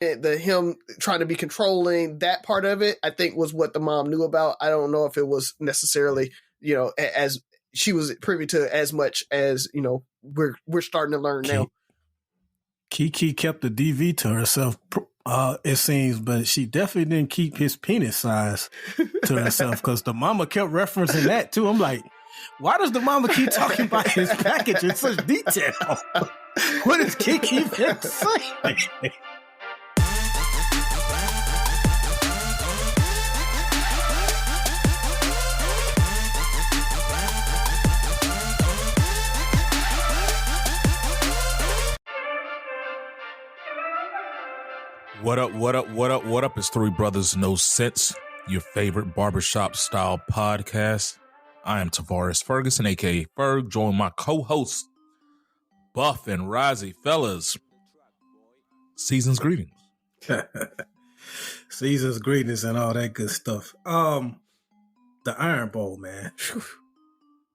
him trying to be controlling, that part of it, I think was what the mom knew about. I don't know if it was necessarily, as she was privy to as much as, we're starting to learn now. Keke kept the DV to herself, it seems, but she definitely didn't keep his penis size to herself because the mama kept referencing that too. I'm like, why does the mama keep talking about his package in such detail? What is Keke been saying? What up? It's Three Brothers No Sense, your favorite barbershop style podcast. I am Tavares Ferguson, aka Ferg, joined my co-host Buff and Razi. Fellas, season's greetings. Season's greetings and all that good stuff. The Iron Bowl, man.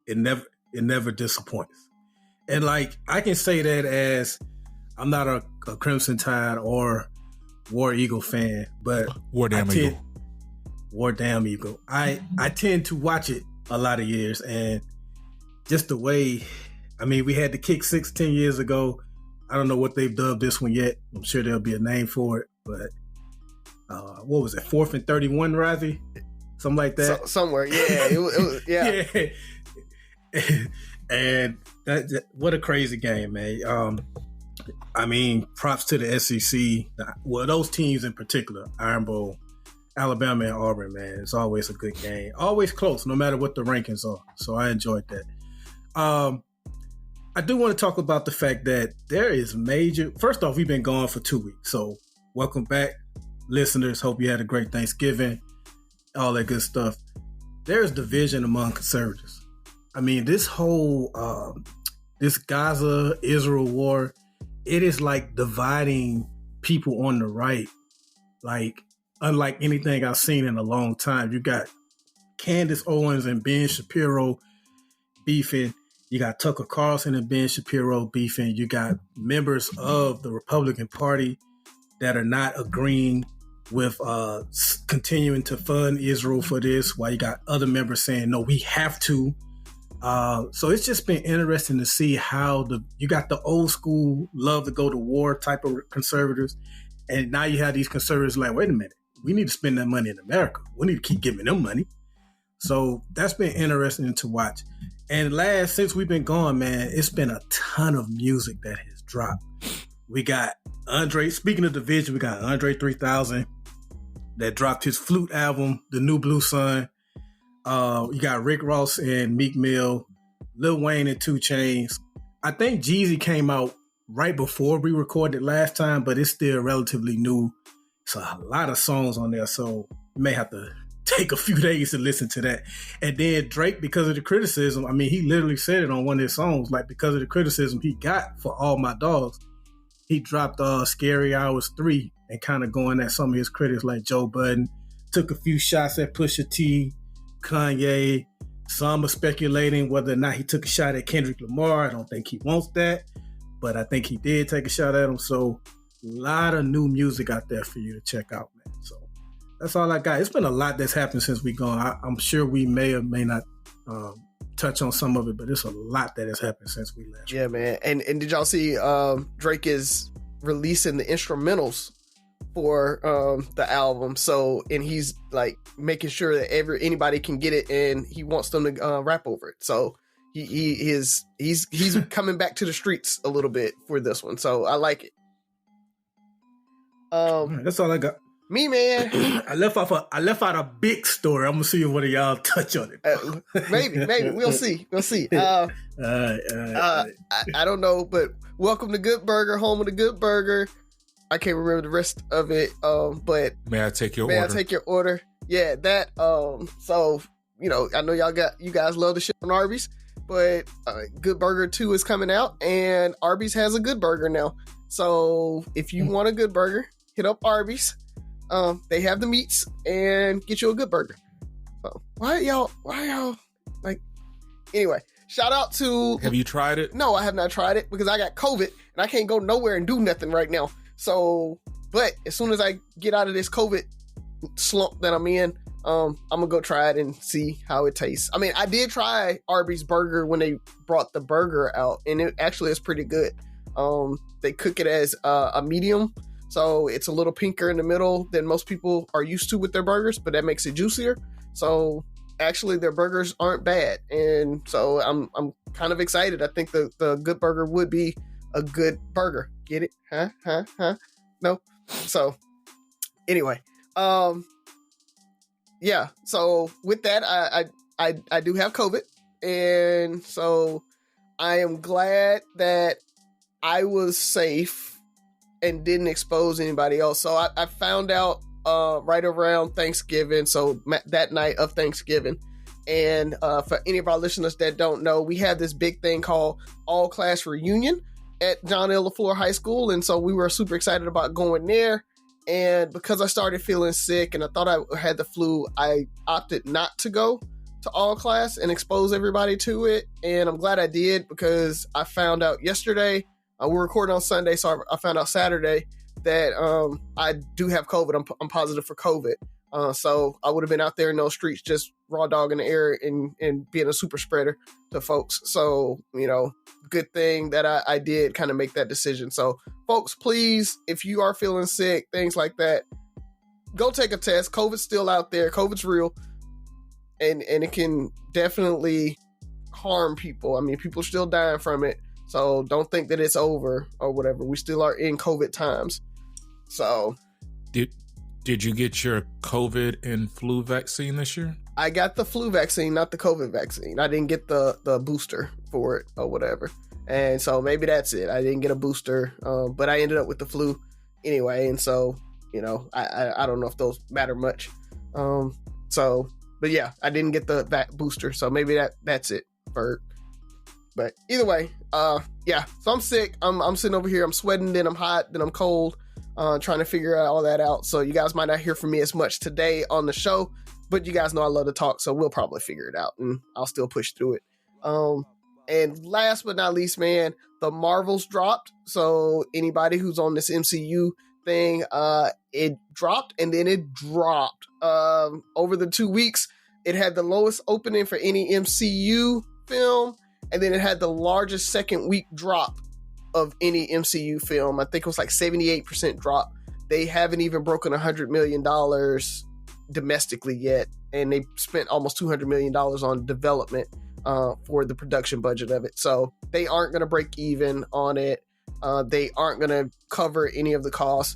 It never disappoints. And like I can say that as I'm not a Crimson Tide or War Eagle fan, but War Damn Eagle. I tend to watch it a lot of years, and just the way, we had the kick 10 years ago. I don't know what they've dubbed this one yet. I'm sure there'll be a name for it, but what was it? 4th and 31, Razi? Something like that. Somewhere, yeah. It was, yeah. Yeah. And what a crazy game, man. Props to the SEC. Well, those teams in particular, Iron Bowl, Alabama and Auburn, man. It's always a good game. Always close, no matter what the rankings are. So I enjoyed that. I do want to talk about the fact that there is major... First off, we've been gone for 2 weeks. So welcome back, listeners. Hope you had a great Thanksgiving. All that good stuff. There's division among conservatives. This whole... this Gaza-Israel war... It is like dividing people on the right, like unlike anything I've seen in a long time. You got Candace Owens and Ben Shapiro beefing. You got Tucker Carlson and Ben Shapiro beefing. You got members of the Republican Party that are not agreeing with continuing to fund Israel for this, while you got other members saying, no, we have to. So it's just been interesting to see how you got the old school love to go to war type of conservatives. And now you have these conservatives like, wait a minute, we need to spend that money in America. We need to keep giving them money. So that's been interesting to watch. And since we've been gone, man, it's been a ton of music that has dropped. We got Andre, speaking of division, we got Andre 3000 that dropped his flute album, The New Blue Sun. You got Rick Ross and Meek Mill, Lil Wayne and 2 Chainz. I think Jeezy came out right before we recorded last time, but it's still relatively new. So a lot of songs on there, so you may have to take a few days to listen to that. And then Drake, because of the criticism, he literally said it on one of his songs, like because of the criticism he got for All My Dogs, he dropped Scary Hours 3 and kind of going at some of his critics like Joe Budden, took a few shots at Pusha T, Kanye. Some are speculating whether or not he took a shot at Kendrick Lamar. I don't think he wants that, but I think he did take a shot at him. So a lot of new music out there for you to check out, man. So that's all I got. It's been a lot that's happened since we gone. I'm sure we may or may not touch on some of it, but it's a lot that has happened since we left. Yeah, man. And did y'all see Drake is releasing the instrumentals for the album? So, and he's like making sure that anybody can get it, and he wants them to rap over it. So he's coming back to the streets a little bit for this one. So I like it. That's all I got. Me, man. I left out a big story. I'm gonna see if one of y'all touch on it. Maybe we'll see. I don't know, but welcome to Goodburger, home of the Goodburger. I can't remember the rest of it, but may I take your order? Yeah, that. So I know you guys love the shit on Arby's, but Goodburger 2 is coming out, and Arby's has a Goodburger now. So if you want a Goodburger, hit up Arby's. They have the meats, and get you a Goodburger. So why y'all like? Anyway, shout out to. Have you tried it? No, I have not tried it because I got COVID and I can't go nowhere and do nothing right now. So, but as soon as I get out of this COVID slump that I'm in, I'm gonna go try it and see how it tastes. I mean, I did try Arby's burger when they brought the burger out, and it actually is pretty good. They cook it as a medium, so it's a little pinker in the middle than most people are used to with their burgers, but that makes it juicier. So actually, their burgers aren't bad, and so I'm kind of excited. I think the Goodburger would be a good burger. Get it? Huh? No. So anyway, yeah. So with that, I do have COVID, and so I am glad that I was safe and didn't expose anybody else. So I found out right around Thanksgiving, so that night of Thanksgiving. And for any of our listeners that don't know, we have this big thing called All Class Reunion at John L. LaFleur High School, and so we were super excited about going there. And because I started feeling sick and I thought I had the flu, I opted not to go to all class and expose everybody to it. And I'm glad I did, because I found out yesterday, we're recording on Sunday, so I found out Saturday that I do have COVID. I'm positive for COVID. So I would have been out there in those streets just raw dog in the air and being a super spreader to folks. So, good thing that I did kind of make that decision. So folks, please, if you are feeling sick, things like that, go take a test. COVID's still out there. COVID's real. And it can definitely harm people. I mean, people are still dying from it. So don't think that it's over or whatever. We still are in COVID times. So Did you get your COVID and flu vaccine this year? I got the flu vaccine, not the COVID vaccine. I didn't get the booster for it or whatever. And so maybe that's it. I didn't get a booster, but I ended up with the flu anyway. And so, I don't know if those matter much. But yeah, I didn't get the booster. So maybe that's it, Ferg. But either way, yeah. So I'm sick. I'm sitting over here. I'm sweating, then I'm hot, then I'm cold. Trying to figure all that out. So you guys might not hear from me as much today on the show, but you guys know I love to talk, so we'll probably figure it out, and I'll still push through it. And last but not least, man, the Marvels dropped. So anybody who's on this MCU thing, it dropped, and then it dropped. Over the 2 weeks, it had the lowest opening for any MCU film, and then it had the largest second week drop of any MCU film. I think it was like 78% drop. They haven't even broken $100 million domestically yet, and they spent almost $200 million on development for the production budget of it. So they aren't going to break even on it. They aren't going to cover any of the costs.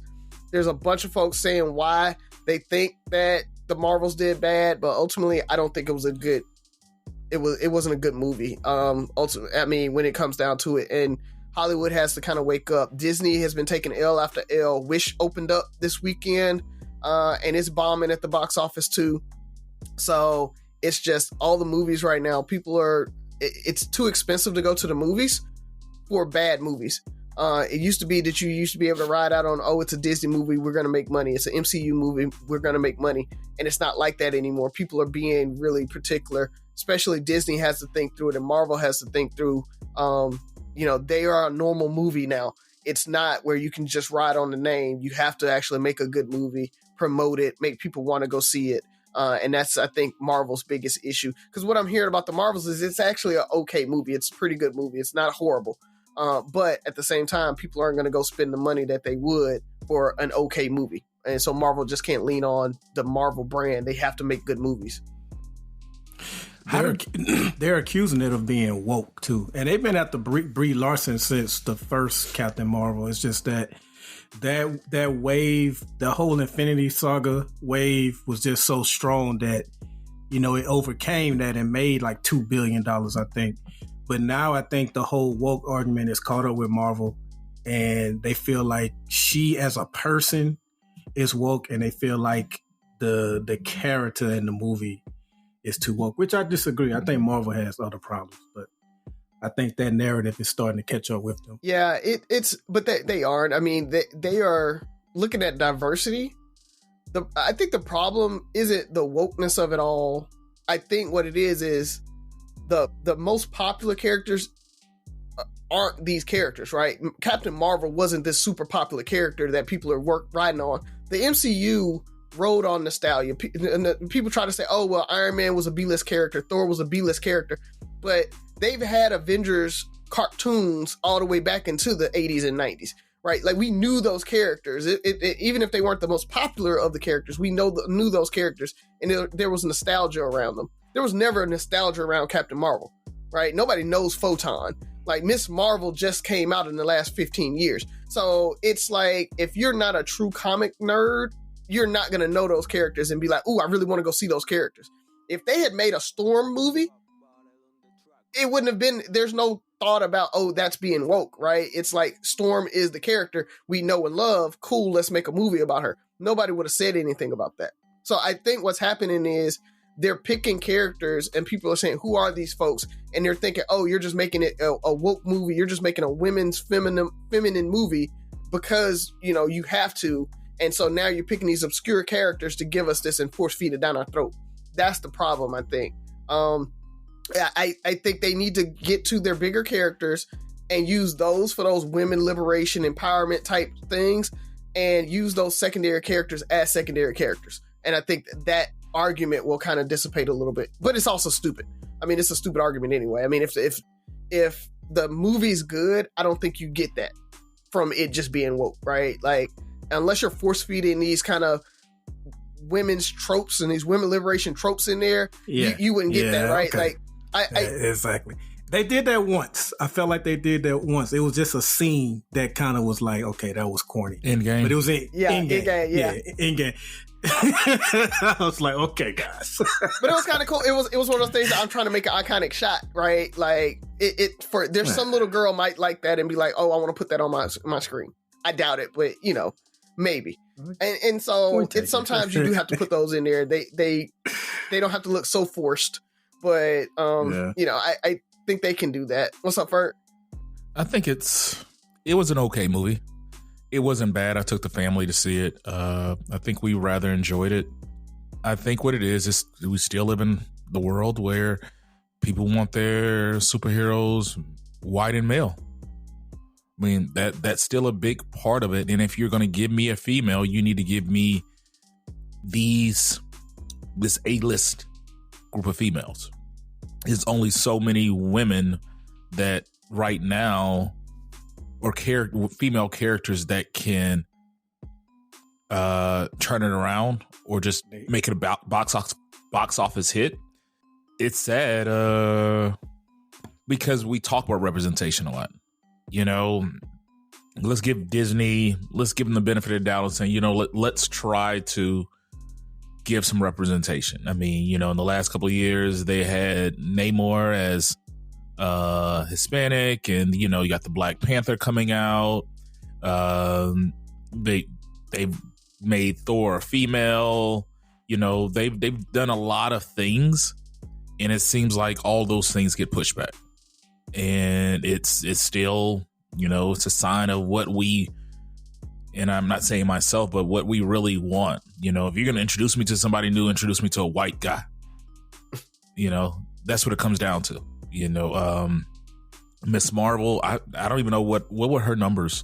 There's a bunch of folks saying why they think that the Marvels did bad, but ultimately I don't think it was a good. It wasn't a good movie. Ultimately, I mean, when it comes down to it, and Hollywood has to kind of wake up. Disney has been taking L after L. Wish opened up this weekend, and it's bombing at the box office too. So it's just all the movies right now. It's too expensive to go to the movies for bad movies. It used to be that you used to be able to ride out on, it's a Disney movie, we're going to make money. It's an MCU movie, we're going to make money. And it's not like that anymore. People are being really particular, especially Disney has to think through it, and Marvel has to think through, they are a normal movie now. It's not where you can just ride on the name. You have to actually make a good movie, promote it, make people want to go see it. And that's, I think, Marvel's biggest issue. Because what I'm hearing about the Marvels is it's actually an okay movie. It's a pretty good movie. It's not horrible. But at the same time, people aren't going to go spend the money that they would for an okay movie. And so Marvel just can't lean on the Marvel brand. They have to make good movies. They're accusing it of being woke too, and they've been at the Brie Larson since the first Captain Marvel. It's just that wave, the whole Infinity Saga wave, was just so strong that it overcame that and made like $2 billion, I think. But now I think the whole woke argument is caught up with Marvel, and they feel like she as a person is woke, and they feel like the character in the movie is too woke, which I disagree. I think Marvel has other problems, but I think that narrative is starting to catch up with them. Yeah, but they aren't. I mean, they are looking at diversity. I think the problem isn't the wokeness of it all. I think what it is the most popular characters aren't these characters, right? Captain Marvel wasn't this super popular character that people are riding on. The MCU rode on nostalgia. People try to say, oh, well, Iron Man was a B-list character, Thor was a B-list character, but they've had Avengers cartoons all the way back into the 80s and 90s, right? Like, we knew those characters. Even if they weren't the most popular of the characters, we knew those characters, and there was nostalgia around them. There was never a nostalgia around Captain Marvel, right? Nobody knows Photon. Like, Miss Marvel just came out in the last 15 years. So it's like, if you're not a true comic nerd, you're not going to know those characters and be like, ooh, I really want to go see those characters. If they had made a Storm movie, it wouldn't have been, there's no thought about, oh, that's being woke, right? It's like, Storm is the character we know and love. Cool, let's make a movie about her. Nobody would have said anything about that. So I think what's happening is they're picking characters and people are saying, who are these folks? And they're thinking, oh, you're just making it a woke movie. You're just making a women's feminine movie because, you have to. And so now you're picking these obscure characters to give us this and force feed it down our throat. That's the problem, I think. I think they need to get to their bigger characters and use those for those women liberation empowerment type things and use those secondary characters as secondary characters. And I think that argument will kind of dissipate a little bit, but it's also stupid. I mean, it's a stupid argument anyway. I mean, if the movie's good, I don't think you get that from it just being woke, right? Like, unless you're force feeding these kind of women's tropes and these women liberation tropes in there, you wouldn't get that, right? Okay. Like, exactly. They did that once. I felt like they did that once. It was just a scene that kind of was like, okay, that was corny. In-game. But it was in-game. In-game. I was like, okay, guys. But it was kind of cool. It was one of those things that I'm trying to make an iconic shot, right? Like, there's some little girl might like that and be like, oh, I want to put that on my screen. I doubt it, but, maybe. And so it's sometimes you do have to put those in there. They don't have to look so forced, but I think they can do that. What's up, Ferg? I think it was an okay movie. It wasn't bad. I took the family to see it. I think we rather enjoyed it. I think what it is we still live in the world where people want their superheroes white and male. I mean, that's still a big part of it. And if you're going to give me a female, you need to give me this A-list group of females. There's only so many women that right now, or female characters that can turn it around or just make it a box office hit. It's sad because we talk about representation a lot. Let's give them the benefit of the doubt and say, let's try to give some representation. I mean, in the last couple of years, they had Namor as Hispanic, and you got the Black Panther coming out. They've made Thor a female. They've done a lot of things, and it seems like all those things get pushed back. And it's still, it's a sign of what we, and I'm not saying myself, but what we really want. If you're going to introduce me to somebody new, introduce me to a white guy. That's what it comes down to. Miss Marvel, I don't even know what were her numbers,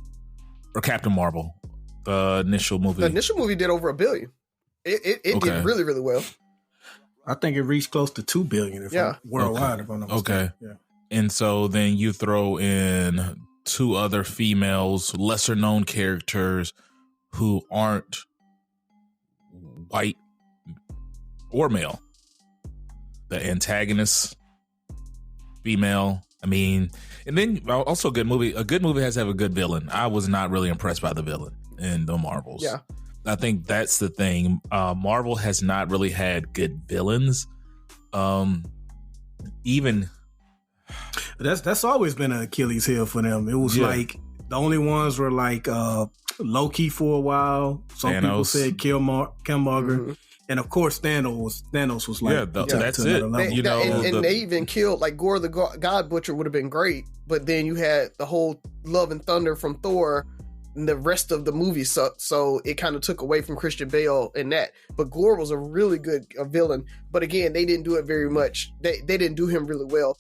or Captain Marvel, the initial movie. The initial movie did over $1 billion. It did really, really well. I think it reached close to $2 billion worldwide. If I'm not mistaken. Yeah. And so then you throw in 2 other females, lesser known characters who aren't white or male. The antagonist, female. I mean, and then also a good movie. A good movie has to have a good villain. I was not really impressed by the villain in the Marvels. Yeah. I think that's the thing. Marvel has not really had good villains. Even that's always been an Achilles heel for them. It was like the only ones were like Loki for a while. Some Thanos. People said Killmonger. Mm-hmm. And of course, Thanos was like, that's it. And they even killed, like, Gore the God Butcher would have been great, but then you had the whole Love and Thunder from Thor and the rest of the movie, so it kind of took away from Christian Bale in that. But Gore was a really good villain, but again, they didn't do it very much. They didn't do him really well.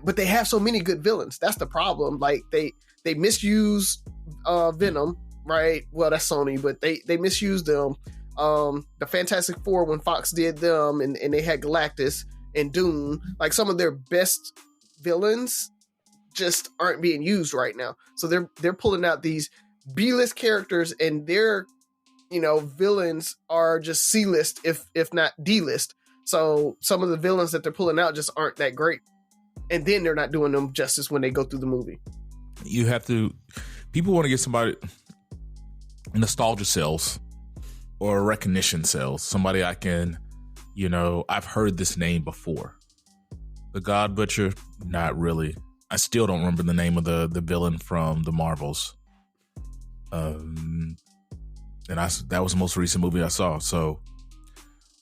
but they have so many good villains. That's the problem. Like they misuse Venom, right? Well, that's Sony, but they misused them. The Fantastic Four, when Fox did them, and they had Galactus and Doom, like some of their best villains just aren't being used right now. So they're pulling out these B-list characters, and their villains are just C-list, if not D-list. So some of the villains that they're pulling out just aren't that great, and then they're not doing them justice when they go through the movie. You have to. People want to get somebody nostalgia sells or recognition sells. Somebody I can, I've heard this name before. The God Butcher, not really. I still don't remember the name of the villain from the Marvels. And that was the most recent movie I saw. So,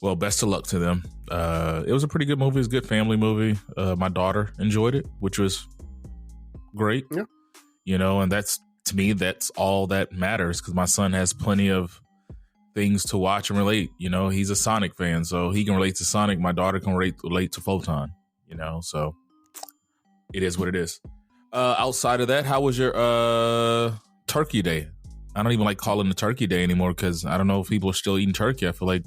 well, best of luck to them. It was a pretty good movie. It was a good family movie. My daughter enjoyed it, which was great. Yeah. And to me, that's all that matters, because my son has plenty of things to watch and relate. He's a Sonic fan, so he can relate to Sonic. My daughter can relate to Photon, so it is what it is. Outside of that, how was your Turkey Day? I don't even like calling it Turkey Day anymore, because I don't know if people are still eating turkey. I feel like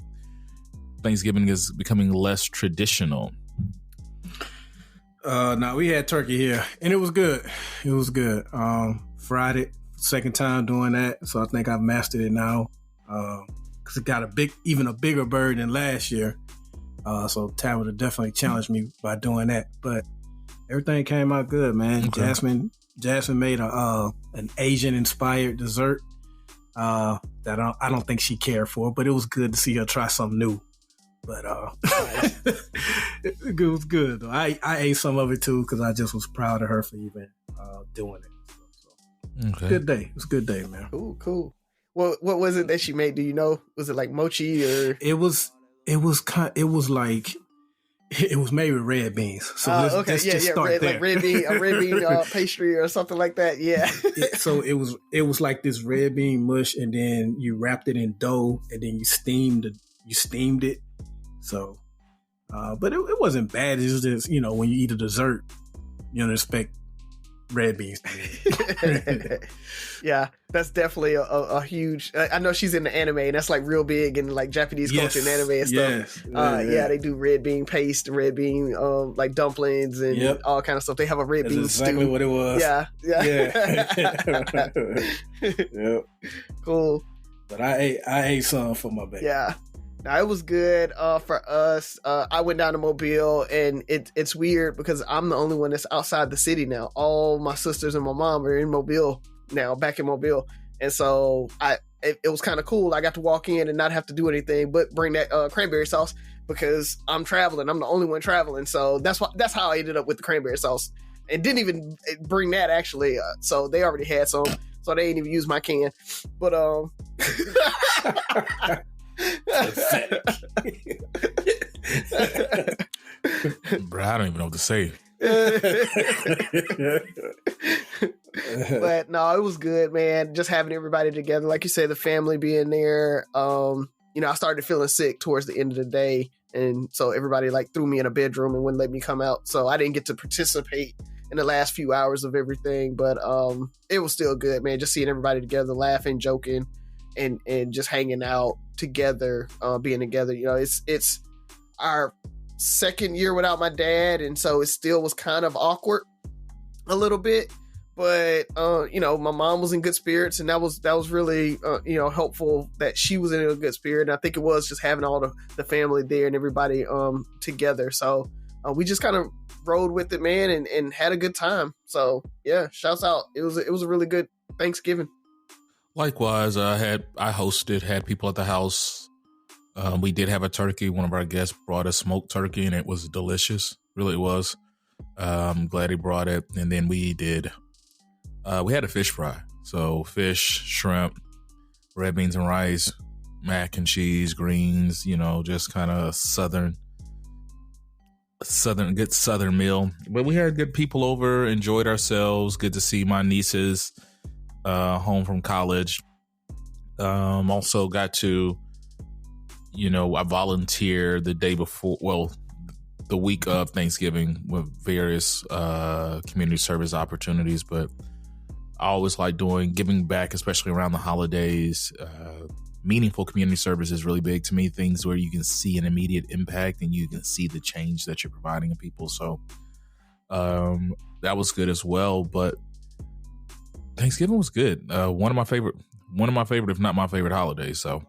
Thanksgiving is becoming less traditional. No, we had turkey here, and it was good. It was good. Fried it, second time doing that, so I think I've mastered it now. Because it got even a bigger bird than last year. So Tabitha definitely challenged me by doing that, but everything came out good, man. Okay. Jasmine made an Asian inspired dessert that I don't think she cared for, but it was good to see her try something new. But it was good though. I ate some of it too, because I just was proud of her for even doing it. So, okay. Good day. It was a good day, man. Cool. What was it that she made? Do you know? Was it like mochi or? It was made with red beans. So let's just start there. Like red bean pastry or something like that. Yeah. So it was like this red bean mush, and then you wrapped it in dough, and then you steamed it. So, but it wasn't bad. It's just, when you eat a dessert, you don't expect red beans. Yeah, that's definitely a huge. I know she's in the anime, and that's like real big in like Japanese culture and anime and stuff. Yeah, they do red bean paste, red bean like dumplings and all kind of stuff. They have a red bean exactly stew. What it was. Yeah. Yep. Cool. But I ate some for my baby. Yeah. Now, it was good for us. I went down to Mobile, and it's weird because I'm the only one that's outside the city now. All my sisters and my mom are in Mobile now, back in Mobile. And so it was kind of cool. I got to walk in and not have to do anything but bring that cranberry sauce, because I'm traveling. I'm the only one traveling. So that's how I ended up with the cranberry sauce. And didn't even bring that, actually. So they already had some. So they didn't even use my can. But Bro, I don't even know what to say. But no, it was good, man. Just having everybody together, like you said, the family being there. I started feeling sick towards the end of the day, and so everybody like threw me in a bedroom and wouldn't let me come out. So I didn't get to participate in the last few hours of everything, but it was still good, man. Just seeing everybody together, laughing, joking, and just hanging out together, being together. It's our second year without my dad, and so it still was kind of awkward a little bit, but my mom was in good spirits, and that was really helpful that she was in a good spirit. And I think it was just having all the family there and everybody together. So we just kind of rode with it, man, and had a good time. So yeah, shouts out. It was a really good Thanksgiving. Likewise, had people at the house. We did have a turkey. One of our guests brought a smoked turkey, and it was delicious. Really, it was. I'm glad he brought it. And then we had a fish fry. So fish, shrimp, red beans and rice, mac and cheese, greens, just kind of good southern meal. But we had good people over, enjoyed ourselves. Good to see my nieces home from college. Also got to, I volunteered the day before. Well, the week of Thanksgiving with various community service opportunities, but I always like giving back, especially around the holidays. Meaningful community service is really big to me, things where you can see an immediate impact and you can see the change that you're providing to people. So that was good as well, but Thanksgiving was good. One of my favorite, if not my favorite holidays. So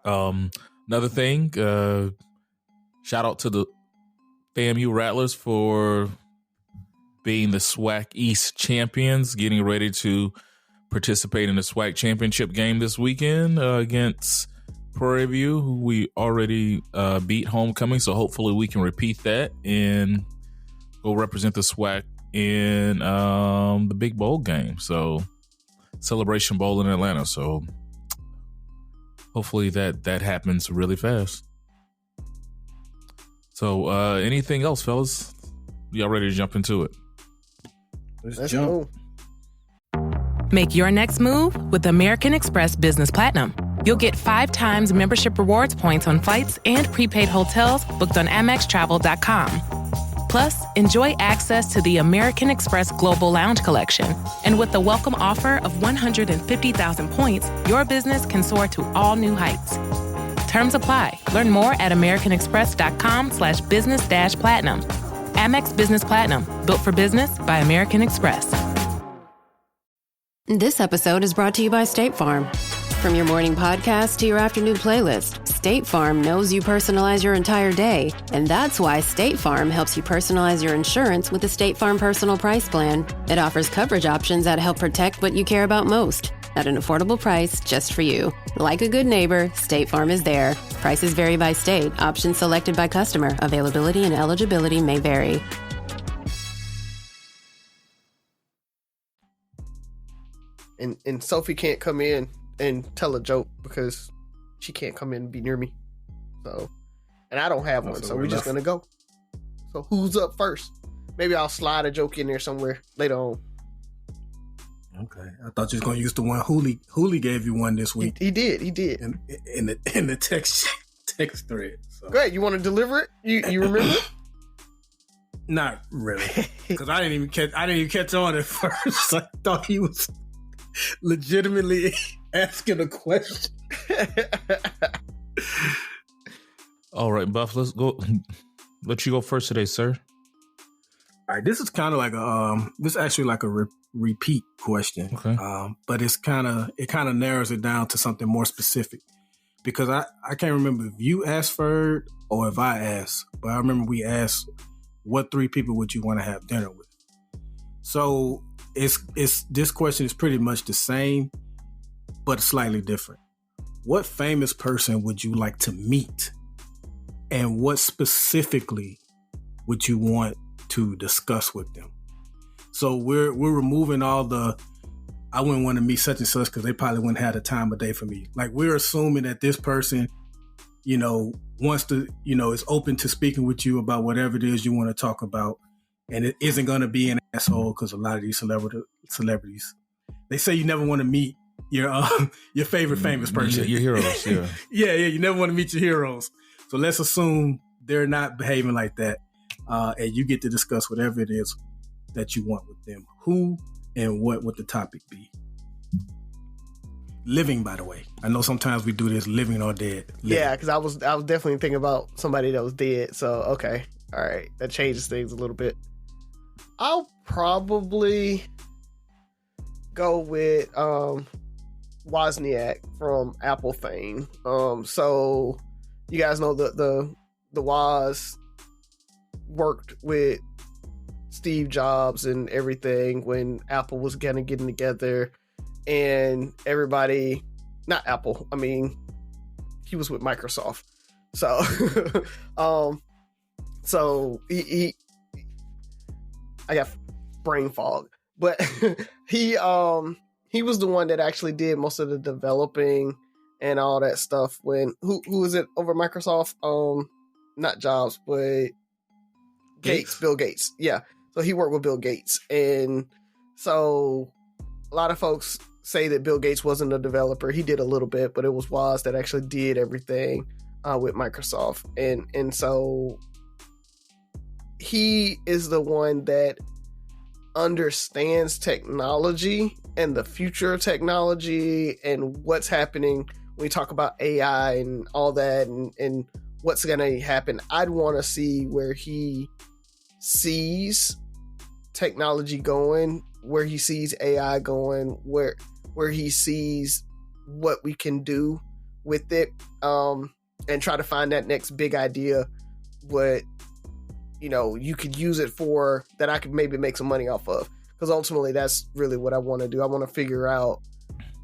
another thing, shout out to the FAMU Rattlers for being the SWAC East champions, getting ready to participate in the SWAC championship game this weekend against Prairie View, who we already beat homecoming. So hopefully we can repeat that and go represent the SWAC in the big bowl game. So Celebration Bowl in Atlanta. So hopefully that happens really fast. So anything else, fellas? Y'all ready to jump into it? Let's jump. Make your next move with American Express Business Platinum. You'll get 5 times membership rewards points on flights and prepaid hotels booked on AmexTravel.com. Plus, enjoy access to the American Express Global Lounge Collection. And with the welcome offer of 150,000 points, your business can soar to all new heights. Terms apply. Learn more at americanexpress.com/business-platinum. Amex Business Platinum, built for business by American Express. This episode is brought to you by State Farm. From your morning podcast to your afternoon playlist, State Farm knows you personalize your entire day. And that's why State Farm helps you personalize your insurance with the State Farm Personal Price Plan. It offers coverage options that help protect what you care about most at an affordable price just for you. Like a good neighbor, State Farm is there. Prices vary by state. Options selected by customer. Availability and eligibility may vary. And Sophie can't come in and tell a joke because she can't come in and be near me. So, and I don't have one, so we're just gonna go. So who's up first? Maybe I'll slide a joke in there somewhere later on. Okay, I thought you was gonna use the one Hooli gave you one this week. He did. In the text thread. So. Great, you want to deliver it? You remember it? Not really, because I didn't even catch on at first. I thought he was legitimately asking a question. All right, Buff, let's go. Let you go first today, sir. All right, this is kind of like this is actually like a repeat question. Okay. But it kind of narrows it down to something more specific, because I can't remember if you asked Ferg or if I asked, but I remember we asked, what 3 people would you want to have dinner with? So it's this question is pretty much the same, but slightly different. What famous person would you like to meet, and what specifically would you want to discuss with them? So we're removing all the I wouldn't want to meet such and such because they probably wouldn't have the time of day for me. Like, we're assuming that this person, wants to, is open to speaking with you about whatever it is you want to talk about. And it isn't going to be an asshole, because a lot of these celebrities, they say you never want to meet your favorite famous person. Your heroes, yeah. yeah, you never want to meet your heroes. So let's assume they're not behaving like that. And you get to discuss whatever it is that you want with them. Who and what would the topic be? Living, by the way. I know sometimes we do this, living or dead. Living. Yeah, because I was definitely thinking about somebody that was dead. So, okay. All right. That changes things a little bit. I'll probably go with Wozniak from Apple fame. So you guys know the Woz worked with Steve Jobs and everything when Apple was kind of getting together, and everybody, not Apple, I mean, he was with Microsoft. So, I got brain fog, but he was the one that actually did most of the developing and all that stuff when, who was it over Microsoft? Not Jobs, but Gates, Bill Gates. Yeah. So he worked with Bill Gates. And so a lot of folks say that Bill Gates wasn't a developer. He did a little bit, but it was Woz that actually did everything with Microsoft. And so he is the one that understands technology and the future of technology and what's happening when we talk about AI and all that and what's going to happen. I'd want to see where he sees technology going, where he sees AI going, where he sees what we can do with it, and try to find that next big idea, what, you know, you could use it for that I could maybe make some money off of. Because ultimately that's really what I want to do. I want to figure out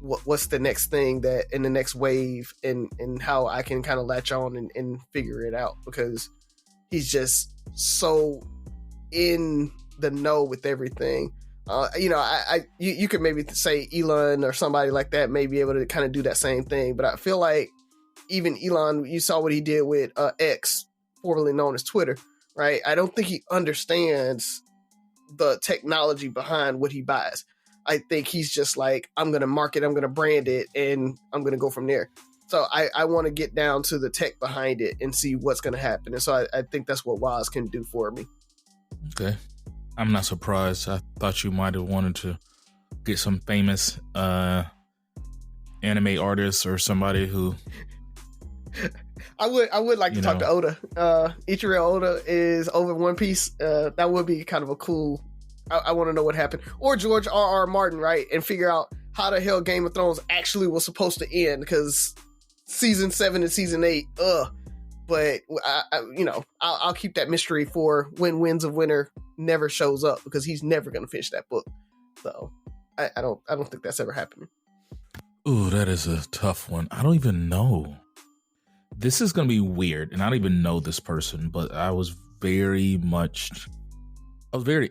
what's the next thing that in the next wave and how I can kind of latch on and figure it out, because he's just so in the know with everything. You know, you could maybe say Elon or somebody like that may be able to kind of do that same thing, but I feel like even Elon, you saw what he did with X, formerly known as Twitter, right? I don't think he understands the technology behind what he buys. I think he's just like, I'm going to market, I'm going to brand it, and I'm going to go from there. So I want to get down to the tech behind it and see what's going to happen. And so I think that's what Woz can do for me. Okay. I'm not surprised. I thought you might have wanted to get some famous anime artists or somebody who... I would like to talk to Oda. Ichiro Oda is over One Piece. That would be kind of a cool... I want to know what happened. Or George R.R. Martin, right? And figure out how the hell Game of Thrones actually was supposed to end, because season 7 and season 8, But I'll keep that mystery for when Winds of Winter never shows up, because he's never going to finish that book. So I don't think that's ever happening. Ooh, that is a tough one. I don't even know. This is going to be weird, and I don't even know this person, but I was very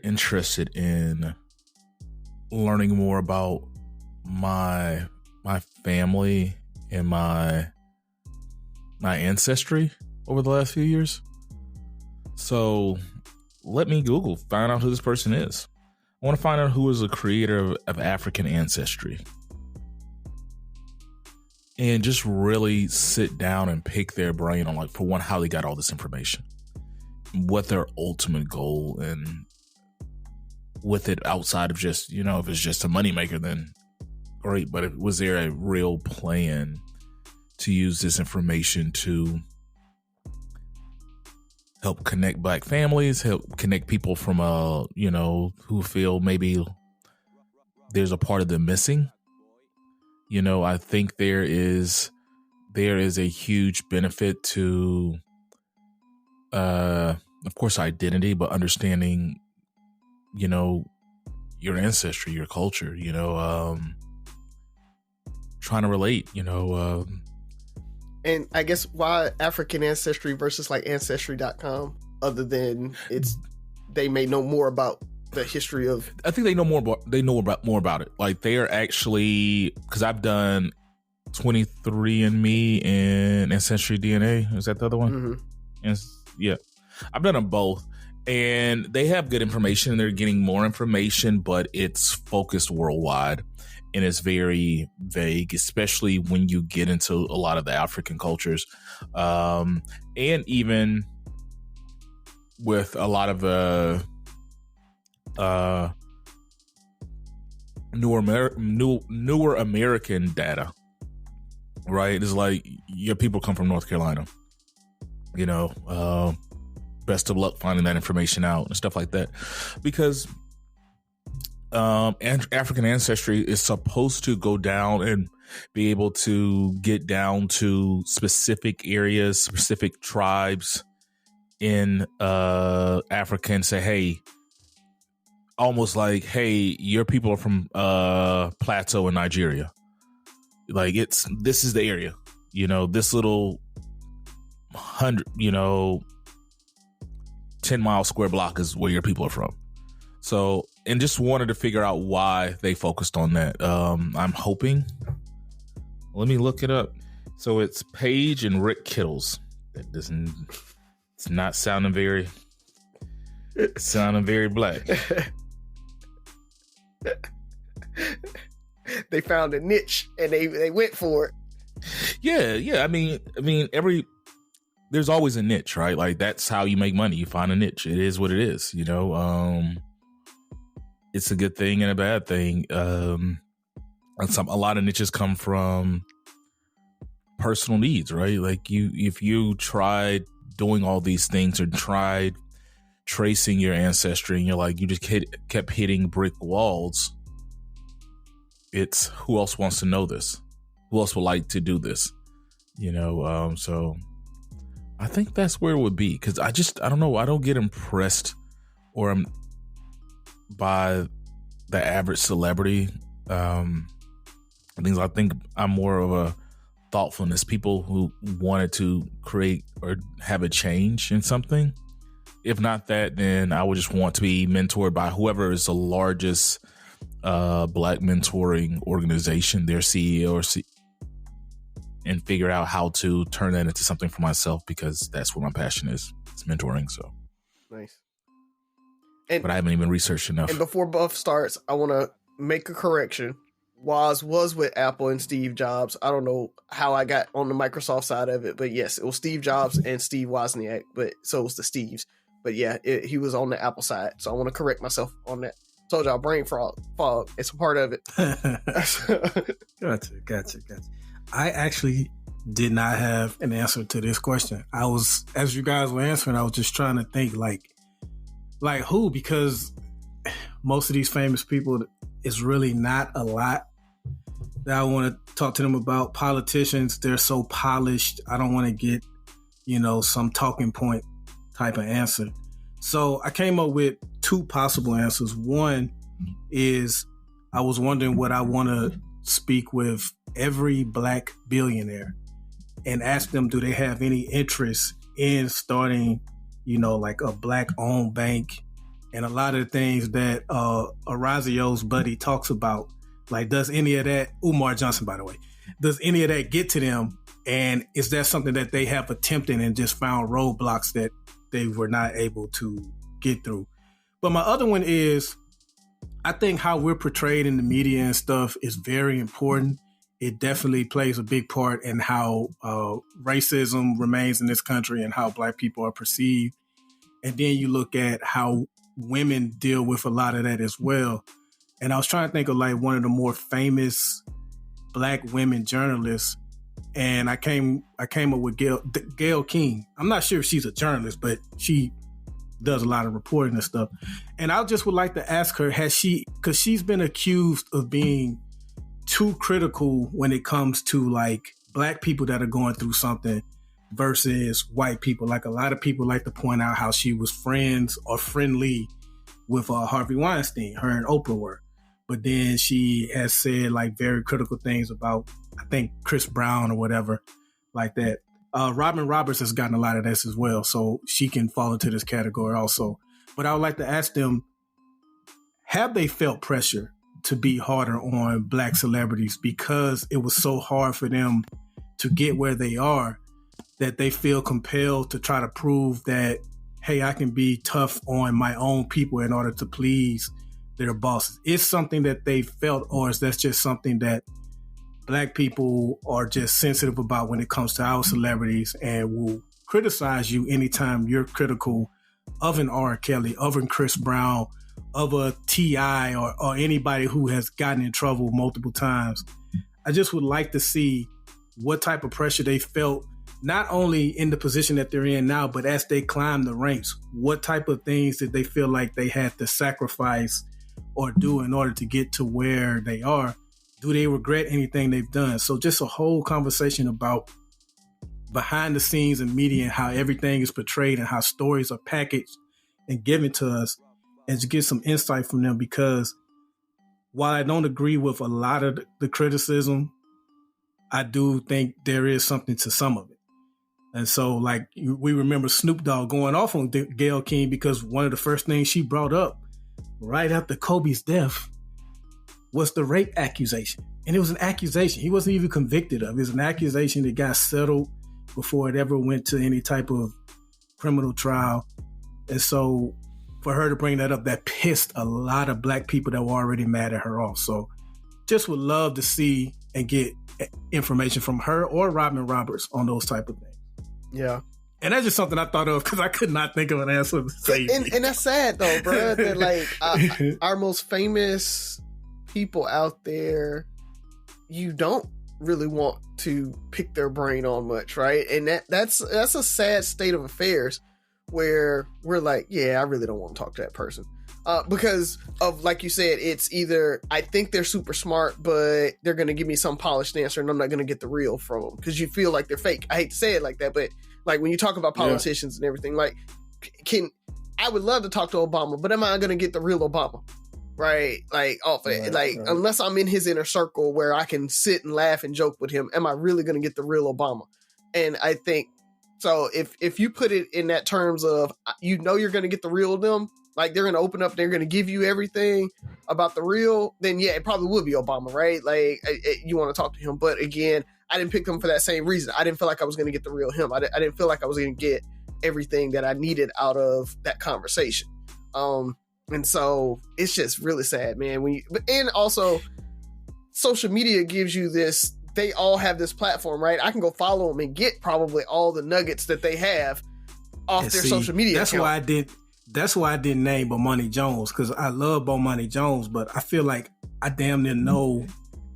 interested in learning more about my family and my ancestry over the last few years. So let me find out who this person is. I want to find out who is a creator of African ancestry. And just really sit down and pick their brain on, like, for one, how they got all this information, what their ultimate goal, and with it outside of just, you know, if it's just a moneymaker, then great. But was there a real plan to use this information to help connect Black families, help connect people from, who feel maybe there's a part of them missing? You know, I think there is a huge benefit to, of course, identity, but understanding, you know, your ancestry, your culture, you know, trying to relate, you know. And I guess why African ancestry versus like ancestry.com, other than they may know more about the history of... I think they know more about it. Like, they are actually, because I've done 23andMe and Ancestry DNA. Is that the other one? Mm-hmm. And yeah, I've done them both, and they have good information. They're getting more information, but it's focused worldwide, and it's very vague, especially when you get into a lot of the African cultures, and even with a lot of the newer American data, right? It's like, your people come from North Carolina, you know, best of luck finding that information out and stuff like that, because African ancestry is supposed to go down and be able to get down to specific areas, specific tribes in Africa, and say, hey, almost like, hey, your people are from Plateau in Nigeria. Like, this is the area, you know, this little 10-mile square block is where your people are from. So, and just wanted to figure out why they focused on that. I'm hoping, let me look it up. So it's Paige and Rick Kittles. It's not sounding very Black. They found a niche and they went for it. Yeah. I mean, there's always a niche, right? Like that's how you make money. You find a niche. It is what it is, you know. It's a good thing and a bad thing. And a lot of niches come from personal needs, right? Like if you tried doing all these things or tried tracing your ancestry and you're like, you just kept hitting brick walls. It's who else wants to know this? Who else would like to do this? You know, so I think that's where it would be. Cause I don't know. I don't get impressed by the average celebrity. I think I'm more of a thoughtfulness, people who wanted to create or have a change in something. If not that, then I would just want to be mentored by whoever is the largest Black mentoring organization, their CEO and figure out how to turn that into something for myself, because that's what my passion is. It's mentoring. So nice. But I haven't even researched enough. And before Buff starts, I want to make a correction. Woz was with Apple and Steve Jobs. I don't know how I got on the Microsoft side of it, but yes, it was Steve Jobs and Steve Wozniak, but so it was the Steves. But yeah, he was on the Apple side. So I want to correct myself on that. Told y'all, brain fog. It's a part of it. Gotcha. I actually did not have an answer to this question. I was, as you guys were answering, I was just trying to think like who, because most of these famous people, it's really not a lot that I want to talk to them about. Politicians, they're so polished. I don't want to get, some talking point type of answer. So I came up with two possible answers. One is I was wondering would I want to speak with every Black billionaire and ask them, do they have any interest in starting, like a Black owned bank? And a lot of the things that Orazio's buddy talks about, like, does any of that, Umar Johnson, by the way, does any of that get to them? And is that something that they have attempted and just found roadblocks that they were not able to get through? But my other one is, I think how we're portrayed in the media and stuff is very important. It definitely plays a big part in how racism remains in this country and how Black people are perceived. And then you look at how women deal with a lot of that as well. And I was trying to think of like one of the more famous Black women journalists, and I came up with Gayle King. I'm not sure if she's a journalist, but she does a lot of reporting and stuff. And I just would like to ask her, because she's been accused of being too critical when it comes to like Black people that are going through something versus white people. Like a lot of people like to point out how she was friends or friendly with Harvey Weinstein, her and Oprah were. But then she has said like very critical things about, I think, Chris Brown or whatever like that. Robin Roberts has gotten a lot of this as well, so she can fall into this category also. But I would like to ask them, have they felt pressure to be harder on Black celebrities because it was so hard for them to get where they are, that they feel compelled to try to prove that, hey, I can be tough on my own people in order to please their bosses? Is something that they felt, or is that just something that Black people are just sensitive about when it comes to our celebrities and will criticize you anytime you're critical of an R. Kelly, of a Chris Brown, of a T.I. or anybody who has gotten in trouble multiple times? I just would like to see what type of pressure they felt, not only in the position that they're in now, but as they climb the ranks. What type of things did they feel like they had to sacrifice or do in order to get to where they are? Do they regret anything they've done? So just a whole conversation about behind the scenes in media and how everything is portrayed and how stories are packaged and given to us, and to get some insight from them. Because while I don't agree with a lot of the criticism, I do think there is something to some of it. And so, like, we remember Snoop Dogg going off on Gayle King because one of the first things she brought up right after Kobe's death was the rape accusation. And it was an accusation he wasn't even convicted of. It was an accusation that got settled before it ever went to any type of criminal trial. And so for her to bring that up, that pissed a lot of Black people that were already mad at her off. So just would love to see and get information from her or Robin Roberts on those type of things. Yeah. And that's just something I thought of because I could not think of an answer to say. And that's sad though, bro. That like our most famous people out there, you don't really want to pick their brain on much, right? And that's a sad state of affairs where we're like, yeah, I really don't want to talk to that person. Because of, like you said, it's either I think they're super smart, but they're going to give me some polished answer and I'm not going to get the real from them because you feel like they're fake. I hate to say it like that, but like when you talk about politicians and everything, like I would love to talk to Obama, but am I going to get the real Obama? Right? Like unless I'm in his inner circle where I can sit and laugh and joke with him, am I really going to get the real Obama? And I think so. If you put it in that terms of, you're going to get the real them, like they're going to open up, they're going to give you everything about the real, then yeah, it probably would be Obama, right? Like you want to talk to him. But again, I didn't pick him for that same reason. I didn't feel like I was going to get the real him. I didn't feel like I was going to get everything that I needed out of that conversation. And so it's just really sad, man. And also social media gives you this, they all have this platform, right? I can go follow them and get probably all the nuggets that they have off their social media account. That's why I didn't name Bomani Jones, because I love Bomani Jones, but I feel like I damn near know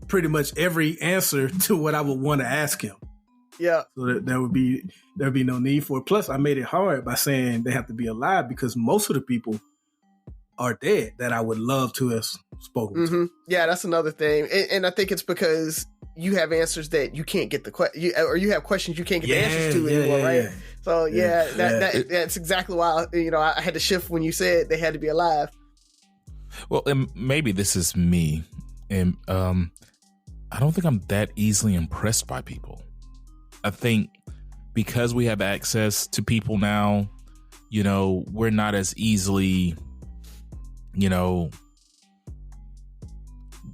pretty much every answer to what I would want to ask him. Yeah. So there would be no need for it. Plus, I made it hard by saying they have to be alive because most of the people are dead that I would love to have spoken to. Yeah, that's another thing. And I think it's because you have answers that you can't get or you have questions you can't get the answers to anymore, right? Yeah. So that's exactly why I had to shift when you said they had to be alive. Well, and maybe this is me, and I don't think I'm that easily impressed by people. I think because we have access to people now, we're not as easily,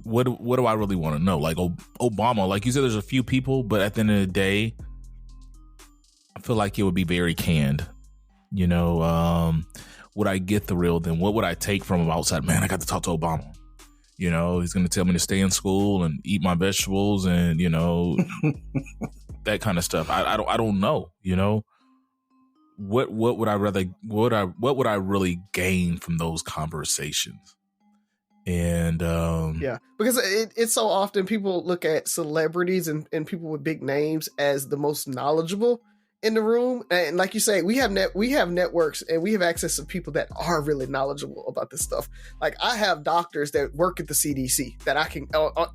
what do I really want to know? Like Obama, like you said, there's a few people, but at the end of the day, I feel like it would be very canned. Would I get the real then? What would I take from him outside? Man, I got to talk to Obama. He's going to tell me to stay in school and eat my vegetables and, that kind of stuff. I don't know, what would I really gain from those conversations? And because it's so often people look at celebrities and people with big names as the most knowledgeable in the room, and like you say, we have networks and we have access to people that are really knowledgeable about this stuff. Like I have doctors that work at the CDC that I can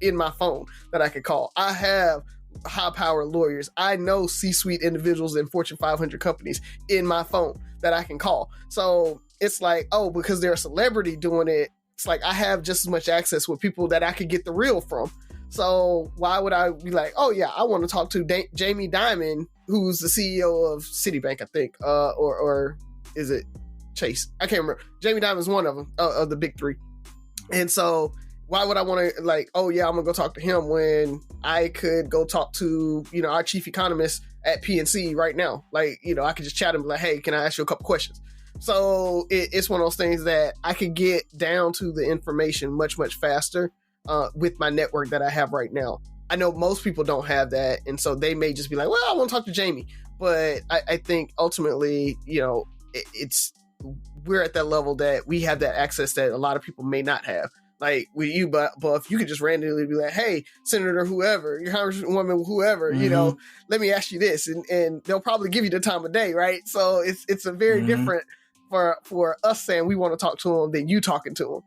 in my phone that I can call. I have high-powered lawyers. I know C-suite individuals in Fortune 500 companies in my phone that I can call. So it's like, because they're a celebrity doing it, it's like I have just as much access with people that I could get the real from. So why would I be like, oh yeah, I want to talk to Jamie Dimon, who's the CEO of Citibank, I think, or is it Chase? I can't remember. Jamie Dimon's one of them, of the big three. And so why would I want to like, oh yeah, I'm gonna go talk to him when I could go talk to, our chief economist at PNC right now? Like, I could just chat and be like, hey, can I ask you a couple questions? So it's one of those things that I could get down to the information much, much faster with my network that I have right now. I know most people don't have that, and so they may just be like, well, I want to talk to Jamie. But I think ultimately, we're at that level that we have that access that a lot of people may not have. Like with you, Buff, you could just randomly be like, hey, Senator whoever, your Congresswoman whoever, let me ask you this. And they'll probably give you the time of day, right? So it's a very different for us saying we want to talk to them than you talking to them.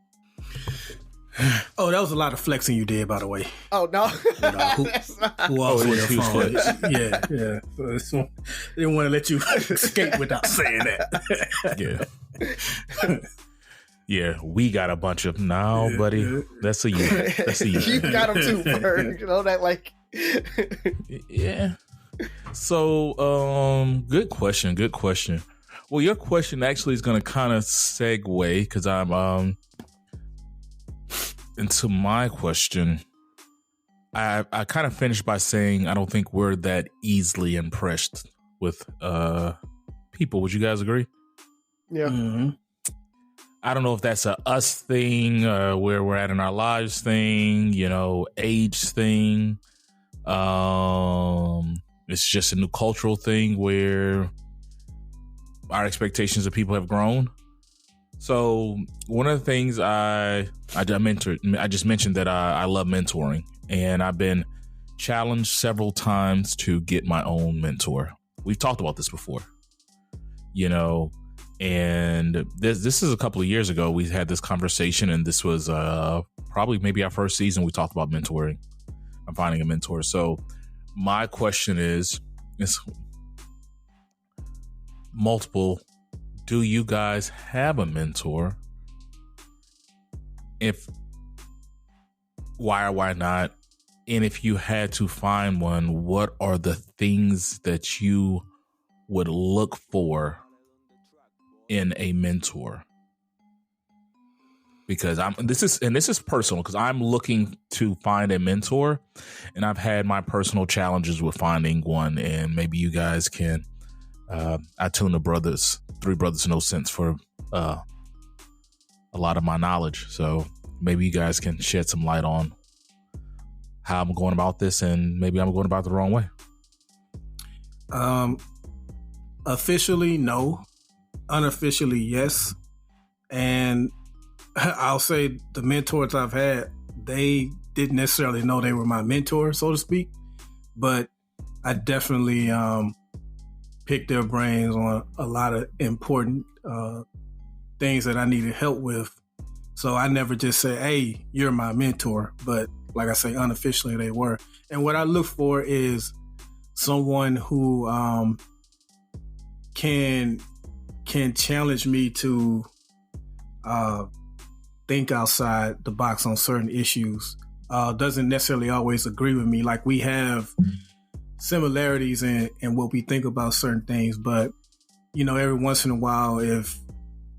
Oh, that was a lot of flexing you did, by the way. Oh, no. Who else was your phone? Yeah. So I didn't want to let you escape without saying that. Yeah. Yeah, we got a bunch of buddy. That's a you. You got them too, Ferg. That like. Yeah. So, good question. Well, your question actually is going to kind of segue because I'm into my question. I kind of finished by saying I don't think we're that easily impressed with people. Would you guys agree? Yeah. Mm-hmm. I don't know if that's a us thing, where we're at in our lives thing, age thing. It's just a new cultural thing where, our expectations of people have grown. So one of the things I just mentioned that I love mentoring, and I've been challenged several times to get my own mentor. We've talked about this before, and this is a couple of years ago. We had this conversation, and this was probably maybe our first season. We talked about mentoring. I'm finding a mentor. So my question is multiple. Do you guys have a mentor? Why or why not? And if you had to find one, what are the things that you would look for in a mentor? Because this is personal, because I'm looking to find a mentor, and I've had my personal challenges with finding one, and maybe you guys can. I tune the Three Brothers No Sense for a lot of my knowledge, so maybe you guys can shed some light on how I'm going about this, and maybe I'm going about it the wrong way. Officially, no. Unofficially, yes. And I'll say the mentors I've had, they didn't necessarily know they were my mentor, so to speak, but I definitely picked their brains on a lot of important things that I needed help with. So I never just say, hey, you're my mentor, but like I say, unofficially they were. And what I look for is someone who can challenge me to think outside the box on certain issues. Doesn't necessarily always agree with me. Like, we have similarities in what we think about certain things, but every once in a while, if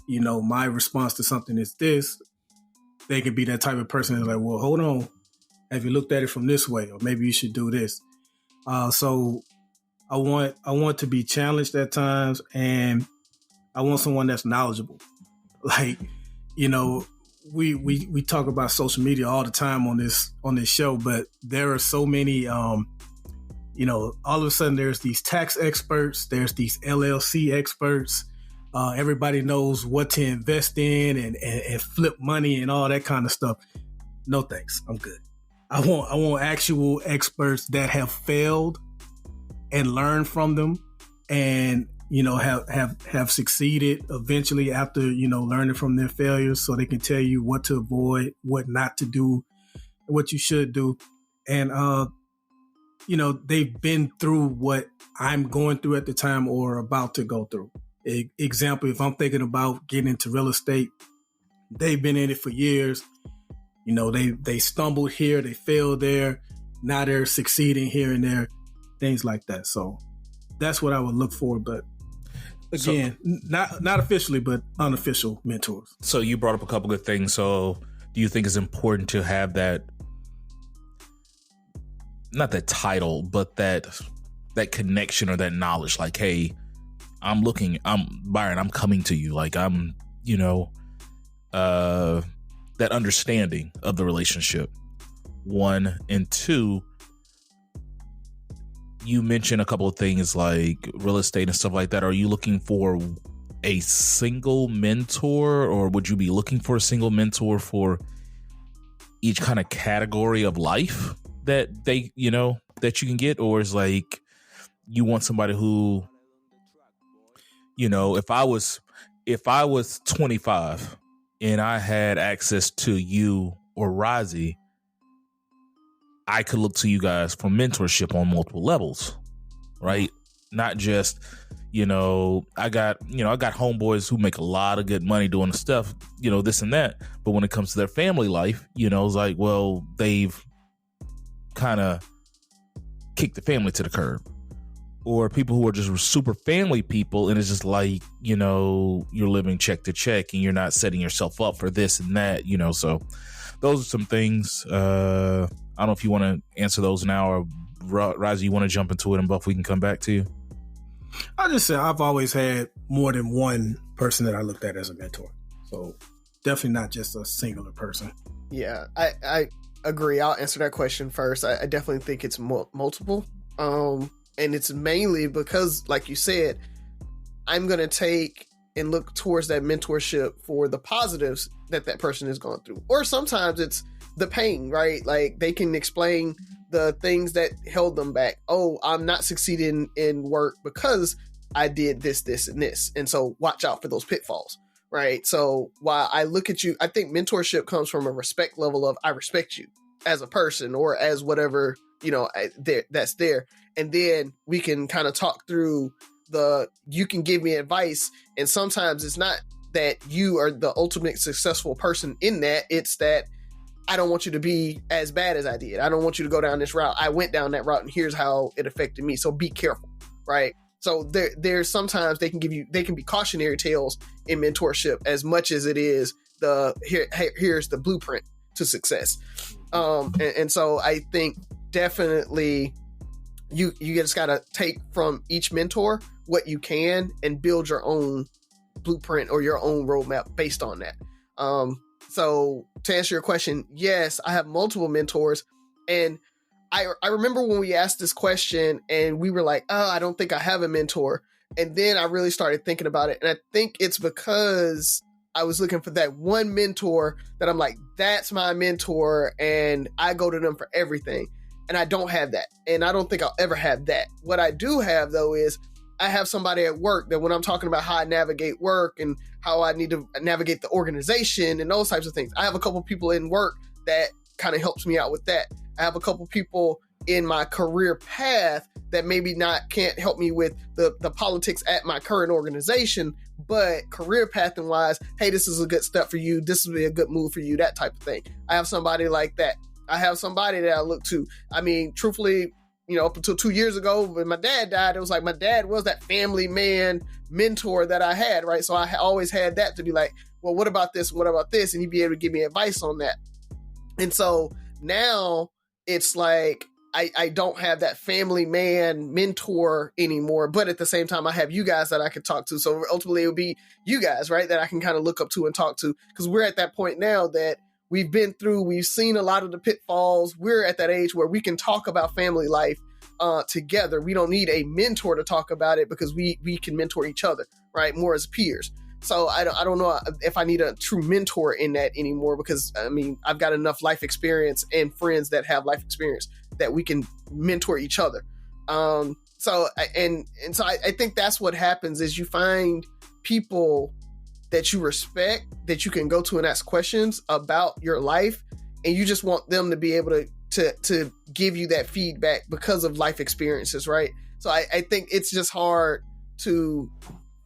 my response to something is this, they can be that type of person that's like, well, hold on, have you looked at it from this way, or maybe you should do this. So I want to be challenged at times, and I want someone that's knowledgeable. Like, we talk about social media all the time on this show, but there are so many all of a sudden there's these tax experts, there's these LLC experts. Everybody knows what to invest in and flip money and all that kind of stuff. No thanks, I'm good. I want actual experts that have failed and learned from them, and have succeeded eventually after learning from their failures, so they can tell you what to avoid, what not to do, what you should do, and they've been through what I'm going through at the time or about to go through. Example, if I'm thinking about getting into real estate, they've been in it for years. They stumbled here, they failed there, now they're succeeding here and there, things like that. So that's what I would look for. But again, not officially, but unofficial mentors. So you brought up a couple good things. So do you think it's important to have that, not that title, but that connection or that knowledge? Like, hey, Byron, I'm coming to you. Like, I'm, that understanding of the relationship. One, and two, you mentioned a couple of things like real estate and stuff like that. Are you looking for a single mentor, or would you be looking for a single mentor for each kind of category of life that that you can get? Or is like, you want somebody who, if I was 25 and I had access to you or Razi, I could look to you guys for mentorship on multiple levels, right? Not just, I got homeboys who make a lot of good money doing stuff, this and that. But when it comes to their family life, it's like, well, they've kind of kicked the family to the curb. Or people who are just super family people, and it's just like, you're living check to check and you're not setting yourself up for this and that, so those are some things. I don't know if you want to answer those now, or Razi, you want to jump into it, and Buff, we can come back to you. I just say I've always had more than one person that I looked at as a mentor. So definitely not just a singular person. Yeah, I agree. I'll answer that question first. I definitely think it's multiple. And it's mainly because, like you said, I'm going to take and look towards that mentorship for the positives that person is going through. Or sometimes it's the pain, right? Like they can explain the things that held them back. Oh, I'm not succeeding in work because I did this, this, and this. And so watch out for those pitfalls, right? So while I look at you, I think mentorship comes from a respect level of I respect you as a person or as whatever, that's there. And then we can kind of talk through you can give me advice. And sometimes it's not that you are the ultimate successful person in that. It's that I don't want you to be as bad as I did. I don't want you to go down this route. I went down that route and here's how it affected me. So be careful, right? So there's sometimes they can be cautionary tales in mentorship as much as it is here's the blueprint to success. And so I think definitely you just got to take from each mentor what you can and build your own blueprint or your own roadmap based on that. So to answer your question, yes, I have multiple mentors. And I remember when we asked this question and we were like, oh, I don't think I have a mentor. And then I really started thinking about it. And I think it's because I was looking for that one mentor that I'm like, that's my mentor. And I go to them for everything. And I don't have that. And I don't think I'll ever have that. What I do have, though, is I have somebody at work that when I'm talking about how I navigate work and how I need to navigate the organization and those types of things, I have a couple people in work that kind of helps me out with that. I have a couple people in my career path that maybe can't help me with the politics at my current organization, but career pathing wise, hey, this is a good step for you. This would be a good move for you, that type of thing. I have somebody like that. I have somebody that I look to. I mean, truthfully, up until 2 years ago when my dad died, it was like my dad was that family man mentor that I had, right? So I always had that to be like, well, what about this? What about this? And he'd be able to give me advice on that. And so now it's like, I don't have that family man mentor anymore, but at the same time, I have you guys that I could talk to. So ultimately it would be you guys, right? That I can kind of look up to and talk to, because we're at that point now that we've seen a lot of the pitfalls. We're at that age where we can talk about family life together. We don't need a mentor to talk about it because we can mentor each other, right? More as peers. So I don't know if I need a true mentor in that anymore, because I mean, I've got enough life experience and friends that have life experience that we can mentor each other. So I think that's what happens is you find people that you respect, that you can go to and ask questions about your life, and you just want them to be able to give you that feedback because of life experiences, right? So I think it's just hard to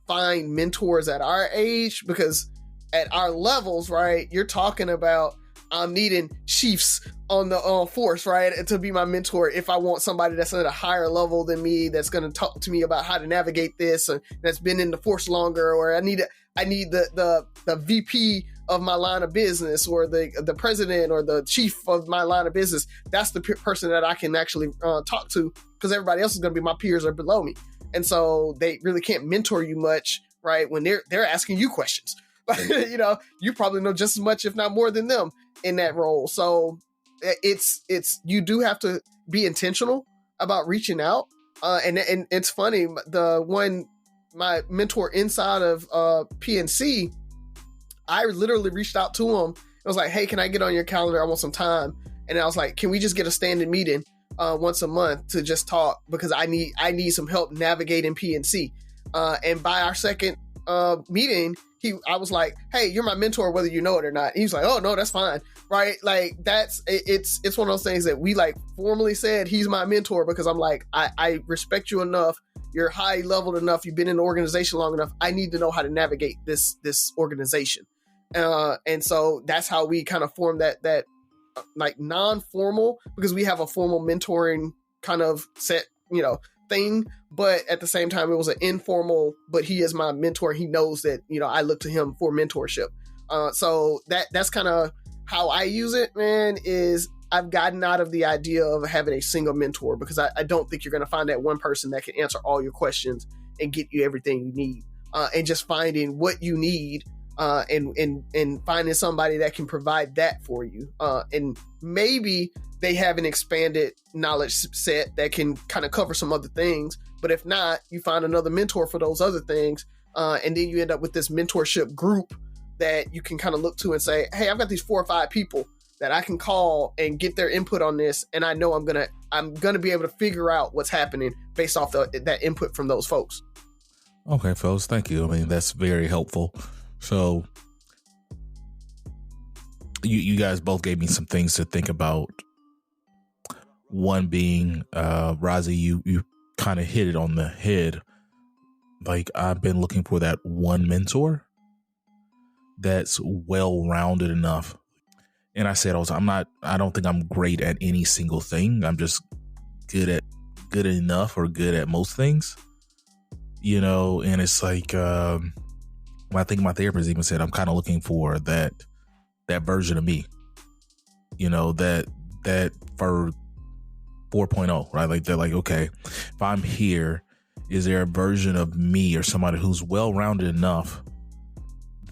find mentors at our age, because at our levels, right, you're talking about I'm needing chiefs on the force, right, to be my mentor. If I want somebody that's at a higher level than me, that's going to talk to me about how to navigate this, and that's been in the force longer, or I need the VP of my line of business, or the president or the chief of my line of business. That's the person that I can actually talk to, because everybody else is going to be my peers or below me. And so they really can't mentor you much, right, when they're asking you questions. You probably know just as much, if not more than them in that role. So it's you do have to be intentional about reaching out. And it's funny, my mentor inside of PNC, I literally reached out to him. I was like, hey, can I get on your calendar? I want some time. And I was like, can we just get a standing meeting once a month to just talk, because I need some help navigating PNC. And by our second meeting, I was like, hey, you're my mentor, whether you know it or not. He was like, oh no, that's fine. Right. Like it's one of those things that we like formally said he's my mentor, because I'm like, I respect you enough. You're high leveled enough. You've been in the organization long enough. I need to know how to navigate this organization. And so that's how we kind of formed that like non-formal, because we have a formal mentoring kind of set, thing, but at the same time it was an informal, but he is my mentor. He knows that, I look to him for mentorship. So that's kind of how I use it, man, is I've gotten out of the idea of having a single mentor, because I don't think you're going to find that one person that can answer all your questions and get you everything you need. And just finding what you need and finding somebody that can provide that for you. And maybe they have an expanded knowledge set that can kind of cover some other things, But if not, you find another mentor for those other things. And then you end up with this mentorship group that you can kind of look to and say, hey, I've got these 4 or 5 people that I can call and get their input on this. And I know I'm going to be able to figure out what's happening based off that input from those folks. Okay, fellas, thank you. I mean, that's very helpful. So you guys both gave me some things to think about. One being, Razi, you kind of hit it on the head. Like, I've been looking for that one mentor that's well-rounded enough. And I said, I don't think I'm great at any single thing. I'm just good enough or good at most things, and it's like, I think my therapist even said, I'm kind of looking for that version of me, that Ferg 4.0, right? Like, they're like, okay, if I'm here, is there a version of me or somebody who's well-rounded enough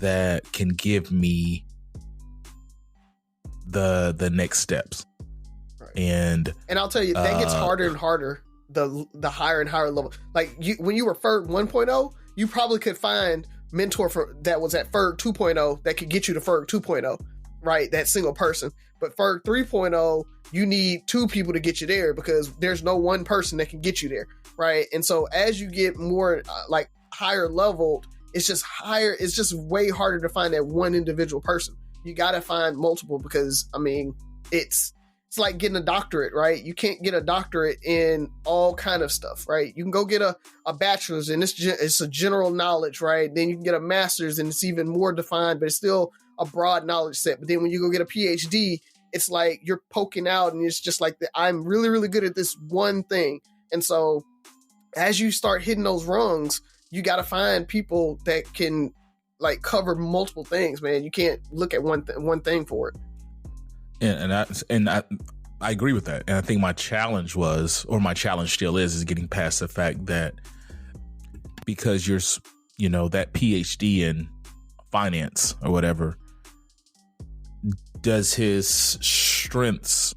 that can give me the next steps? Right. And I'll tell you, that gets harder and harder the higher and higher level. Like, when you were Ferg 1.0, you probably could find mentor that was at Ferg 2.0 that could get you to Ferg 2.0, right? That single person. But Ferg 3.0, you need 2 people to get you there because there's no one person that can get you there, right? And so as you get more higher leveled, it's just way harder to find that one individual person. You got to find multiple because, I mean, it's like getting a doctorate, right? You can't get a doctorate in all kind of stuff, right? You can go get a bachelor's and it's a general knowledge, right? Then you can get a master's and it's even more defined, but it's still a broad knowledge set. But then when you go get a PhD, it's like you're poking out and it's just like, I'm really, really good at this one thing. And so as you start hitting those rungs, you got to find people that can cover multiple things, man. You can't look at one thing for it. And I agree with that. And I think my challenge still is getting past the fact that because you're, that PhD in finance or whatever, do his strengths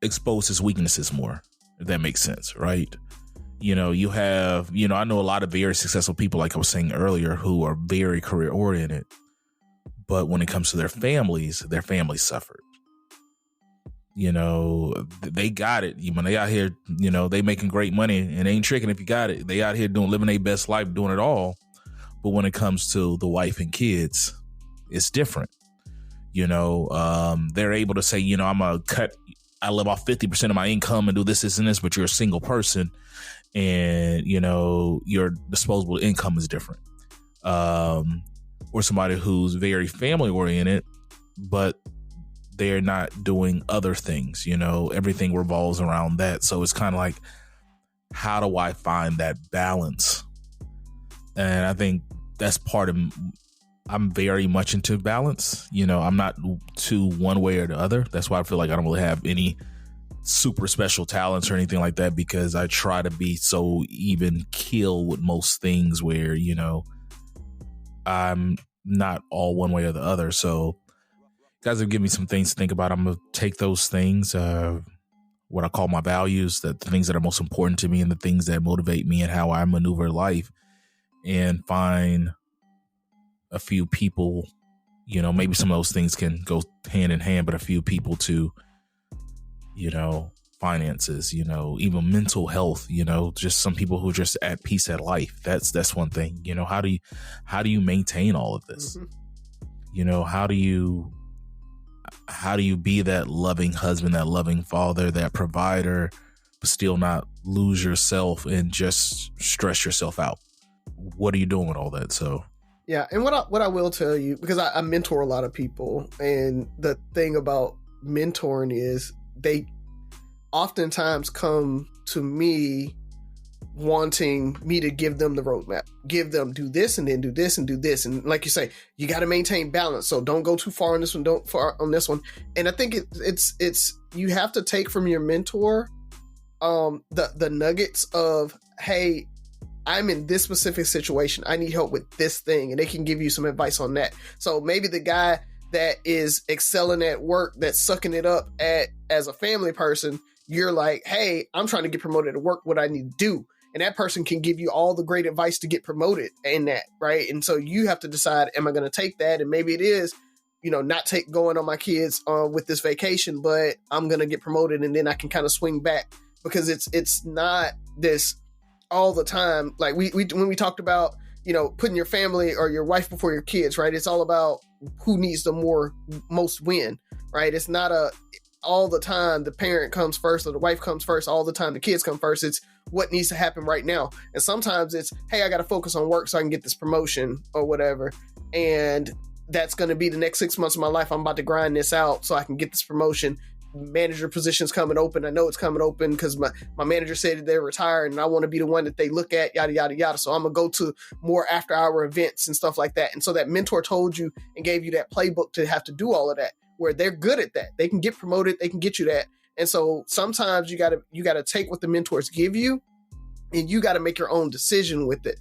expose his weaknesses more, if that makes sense, right? You have, I know a lot of very successful people, like I was saying earlier, who are very career oriented, but when it comes to their families suffered. They got it. When they out here, they making great money and ain't tricking if you got it. They out here living their best life, doing it all. But when it comes to the wife and kids, it's different. They're able to say, I live off 50% of my income and do this and this, but you're a single person and, your disposable income is different. Or somebody who's very family oriented, but they're not doing other things, everything revolves around that. So it's kind of like, how do I find that balance? And I think that's part of, I'm very much into balance. I'm not too one way or the other. That's why I feel like I don't really have any super special talents or anything like that, because I try to be so even keel with most things where, I'm not all one way or the other. So guys have given me some things to think about. I'm going to take those things, what I call my values, the things that are most important to me and the things that motivate me and how I maneuver life, and find a few people, maybe some of those things can go hand in hand, but a few people to, finances, even mental health, just some people who are just at peace at life. That's one thing. How do you maintain all of this? Mm-hmm. How do you be that loving husband, that loving father, that provider, but still not lose yourself and just stress yourself out? What are you doing with all that? So yeah, and what I will tell you, because I mentor a lot of people, and the thing about mentoring is they oftentimes come to me wanting me to give them the roadmap, give them do this and then do this and do this. And like you say, you got to maintain balance. So don't go too far on this one, don't far on this one. And I think it's you have to take from your mentor the nuggets of, hey, I'm in this specific situation. I need help with this thing. And they can give you some advice on that. So maybe the guy that is excelling at work, that's sucking it up as a family person, you're like, hey, I'm trying to get promoted at work, what I need to do. And that person can give you all the great advice to get promoted in that, right? And so you have to decide, am I going to take that? And maybe it is, not going on my kids with this vacation, but I'm going to get promoted and then I can kind of swing back, because it's not this all the time. Like we when we talked about, putting your family or your wife before your kids, right? It's all about who needs the most win, right? It's not all the time the parent comes first or the wife comes first. All the time the kids come first. It's what needs to happen right now. And sometimes it's, hey, I got to focus on work so I can get this promotion or whatever. And that's going to be the next 6 months of my life. I'm about to grind this out so I can get this promotion. Manager position's coming open. I know it's coming open because my manager said that they're retired and I want to be the one that they look at, yada, yada, yada. So I'm going to go to more after hour events and stuff like that. And so that mentor told you and gave you that playbook to have to do all of that, where they're good at that. They can get promoted. They can get you that. And so sometimes you gotta take what the mentors give you and you got to make your own decision with it.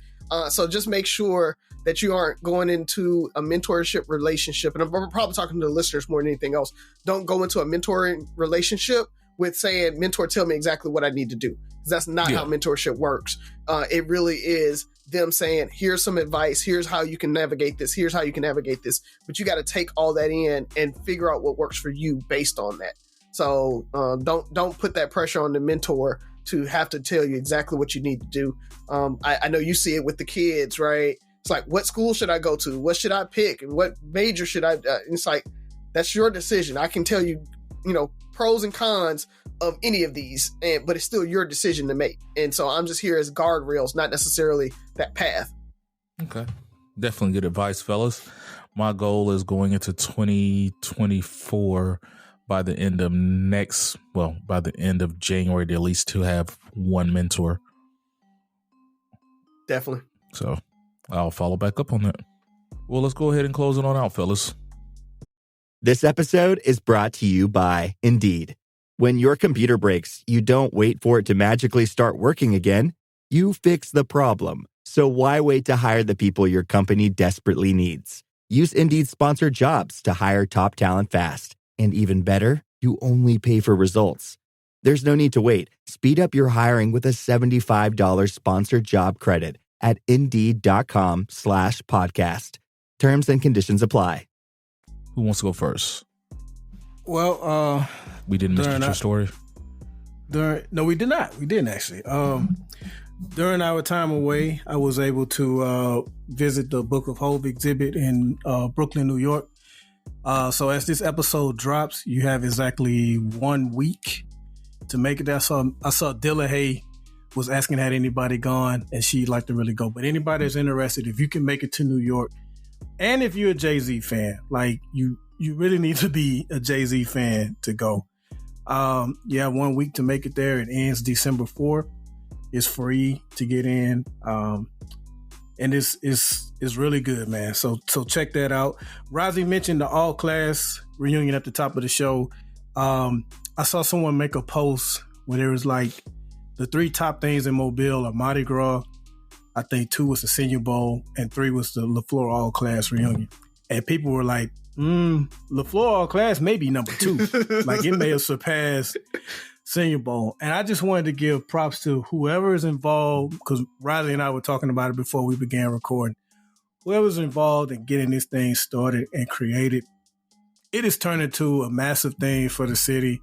So just make sure that you aren't going into a mentorship relationship. And I'm probably talking to the listeners more than anything else. Don't go into a mentoring relationship with saying, mentor, tell me exactly what I need to do. Because that's not how mentorship works. It really is them saying, here's some advice. Here's how you can navigate this. Here's how you can navigate this. But you got to take all that in and figure out what works for you based on that. So don't put that pressure on the mentor to have to tell you exactly what you need to do. I know you see it with the kids, right? It's like, what school should I go to? What should I pick? And what major should I? It's like, that's your decision. I can tell you, pros and cons of any of these, but it's still your decision to make. And so I'm just here as guardrails, not necessarily that path. Okay. Definitely good advice, fellas. My goal is going into 2024 by the end of January, to at least to have one mentor. Definitely. So I'll follow back up on that. Well, let's go ahead and close it on out, fellas. This episode is brought to you by Indeed. When your computer breaks, you don't wait for it to magically start working again. You fix the problem. So why wait to hire the people your company desperately needs? Use Indeed's sponsored jobs to hire top talent fast. And even better, you only pay for results. There's no need to wait. Speed up your hiring with a $75 sponsored job credit at Indeed.com/podcast. Terms and conditions apply. Who wants to go first? Well, we didn't miss your story. No, we did not. We didn't actually. During our time away, I was able to visit the Book of Hope exhibit in Brooklyn, New York. So as this episode drops, you have exactly 1 week to make it there. So I saw Dilla Hay was asking had anybody gone, and she'd like to really go. But anybody that's interested, if you can make it to New York, and if you're a Jay-Z fan, like you really need to be a Jay-Z fan to go. You have 1 week to make it there. It ends December 4th. It's free to get in. And it's really good, man. So check that out. Razi mentioned the all class reunion at the top of the show. I saw someone make a post where there was like the 3 top things in Mobile are Mardi Gras. I think 2 was the Senior Bowl and 3 was the LaFleur all class reunion. And people were like, LaFleur all class may be number 2. Like it may have surpassed Senior Bowl. And I just wanted to give props to whoever is involved, because Riley and I were talking about it before we began recording. Whoever's involved in getting this thing started and created, it has turned into a massive thing for the city.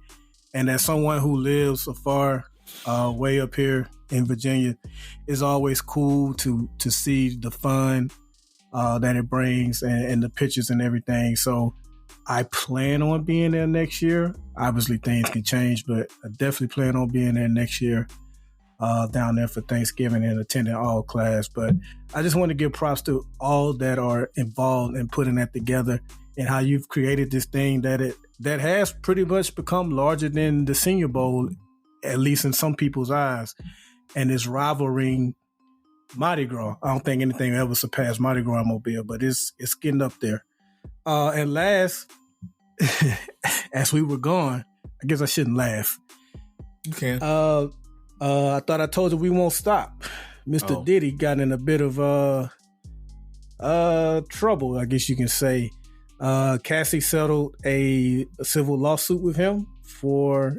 And as someone who lives afar, way up here in Virginia, it's always cool to see the fun that it brings and the pictures and everything. So I plan on being there next year. Obviously, things can change, but I definitely plan on being there next year, down there for Thanksgiving and attending all class. But I just want to give props to all that are involved in putting that together and how you've created this thing that has pretty much become larger than the Senior Bowl, at least in some people's eyes, and is rivaling Mardi Gras. I don't think anything ever surpassed Mardi Gras in Mobile, but it's getting up there. And last, as we were gone, I guess I shouldn't laugh. You can. I thought I told you we won't stop. Mr. Diddy got in a bit of trouble, I guess you can say. Cassie settled a civil lawsuit with him for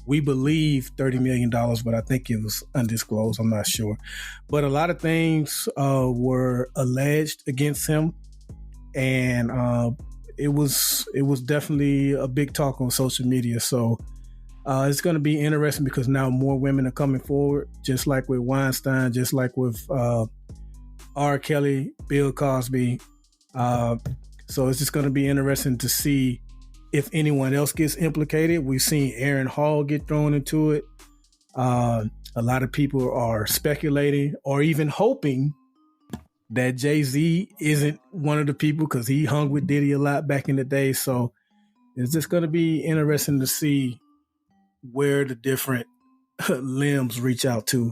We believe $30 million, but I think it was undisclosed. I'm not sure. But a lot of things were alleged against him. And it was definitely a big talk on social media. So it's going to be interesting because now more women are coming forward, just like with Weinstein, just like with R. Kelly, Bill Cosby. So it's just going to be interesting to see if anyone else gets implicated. We've seen Aaron Hall get thrown into it. A lot of people are speculating or even hoping that Jay-Z isn't one of the people because he hung with Diddy a lot back in the day. So it's just going to be interesting to see where the different limbs reach out to.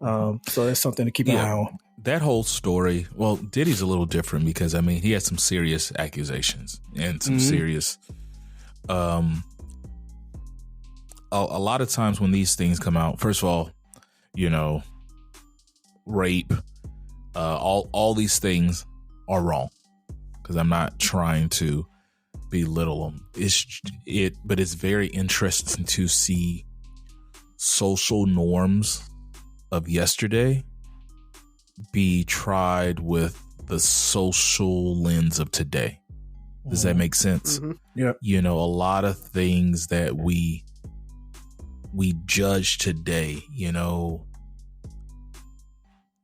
So that's something to keep an eye on. That whole story, well, Diddy's a little different because, I mean, he had some serious accusations and some serious... a lot of times when these things come out, first of all, you know, rape, all these things are wrong because I'm not trying to belittle them. But it's very interesting to see social norms of yesterday be tried with the social lens of today. Does that make sense? Mm-hmm. Yeah. You know, a lot of things that we judge today, you know,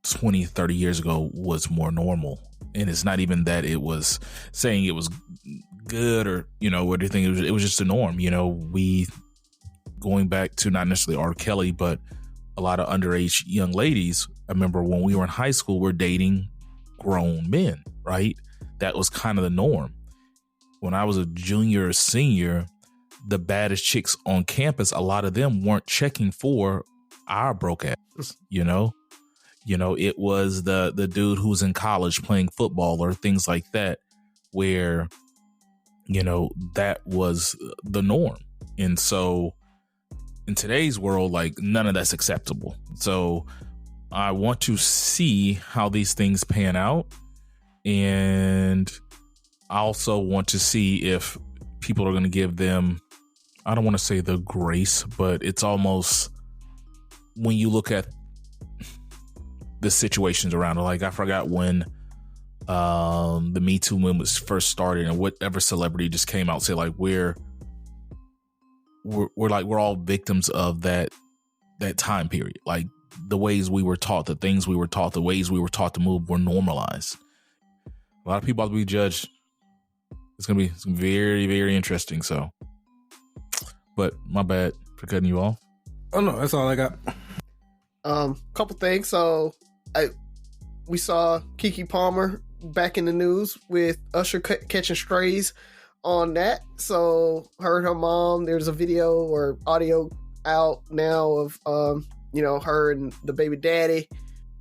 20, 30 years ago was more normal. And it's not even that it was saying it was good or, you know, what do you think? It was just a norm. You know, we going back to not necessarily R. Kelly, but a lot of underage young ladies. I remember when we were in high school, we're dating grown men, right? That was kind of the norm. When I was a junior or senior, the baddest chicks on campus, a lot of them weren't checking for our broke ass, you know? You know, it was the dude who's in college playing football or things like that, where, you know, that was the norm. And so in today's world, like, none of that's acceptable. So I want to see how these things pan out. And I also want to see if people are going to give them, I don't want to say the grace, but it's almost when you look at the situations around it. Like, I forgot when the Me Too movement was first started, and whatever celebrity just came out and said, like, we're all victims of that time period. Like, the ways we were taught, the things we were taught, the ways we were taught to move were normalized. A lot of people have to be judged. It's gonna be very, very interesting. So, but my bad for cutting you off. Oh no, that's all I got. Couple things. So, we saw Keke Palmer back in the news with Usher catching strays on that. So, her and her mom. There's a video or audio out now of you know, her and the baby daddy.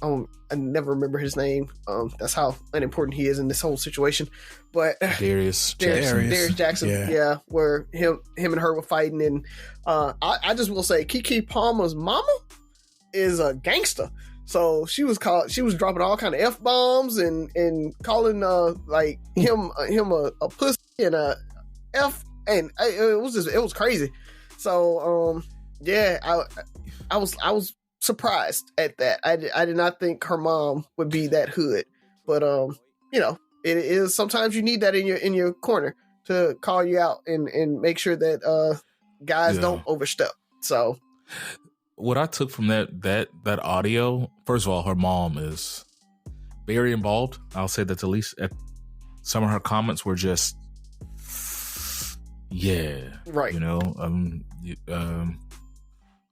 I never remember his name. That's how unimportant he is in this whole situation. But Darius Jackson, yeah, where him and her were fighting, and I just will say, Keke Palmer's mama is a gangster. So she was dropping all kind of F-bombs and calling like him a pussy and a F, and it was crazy. So yeah, I was surprised at that. I did not think her mom would be that hood, but you know, it is sometimes you need that in your corner to call you out and make sure that guys don't overstep. So what I took from that audio, first of all, her mom is very involved. I'll say that at least. Some of her comments were just, right. You know,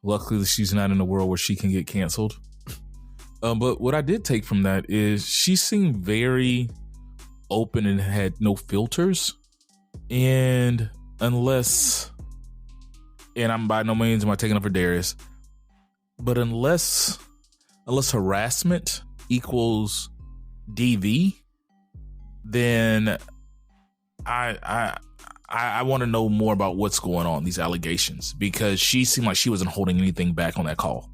luckily she's not in a world where she can get canceled. But what I did take from that is she seemed very open and had no filters. And unless, and I'm by no means am I taking up for Darius, but unless harassment equals DV, then I want to know more about what's going on, these allegations, because she seemed like she wasn't holding anything back on that call.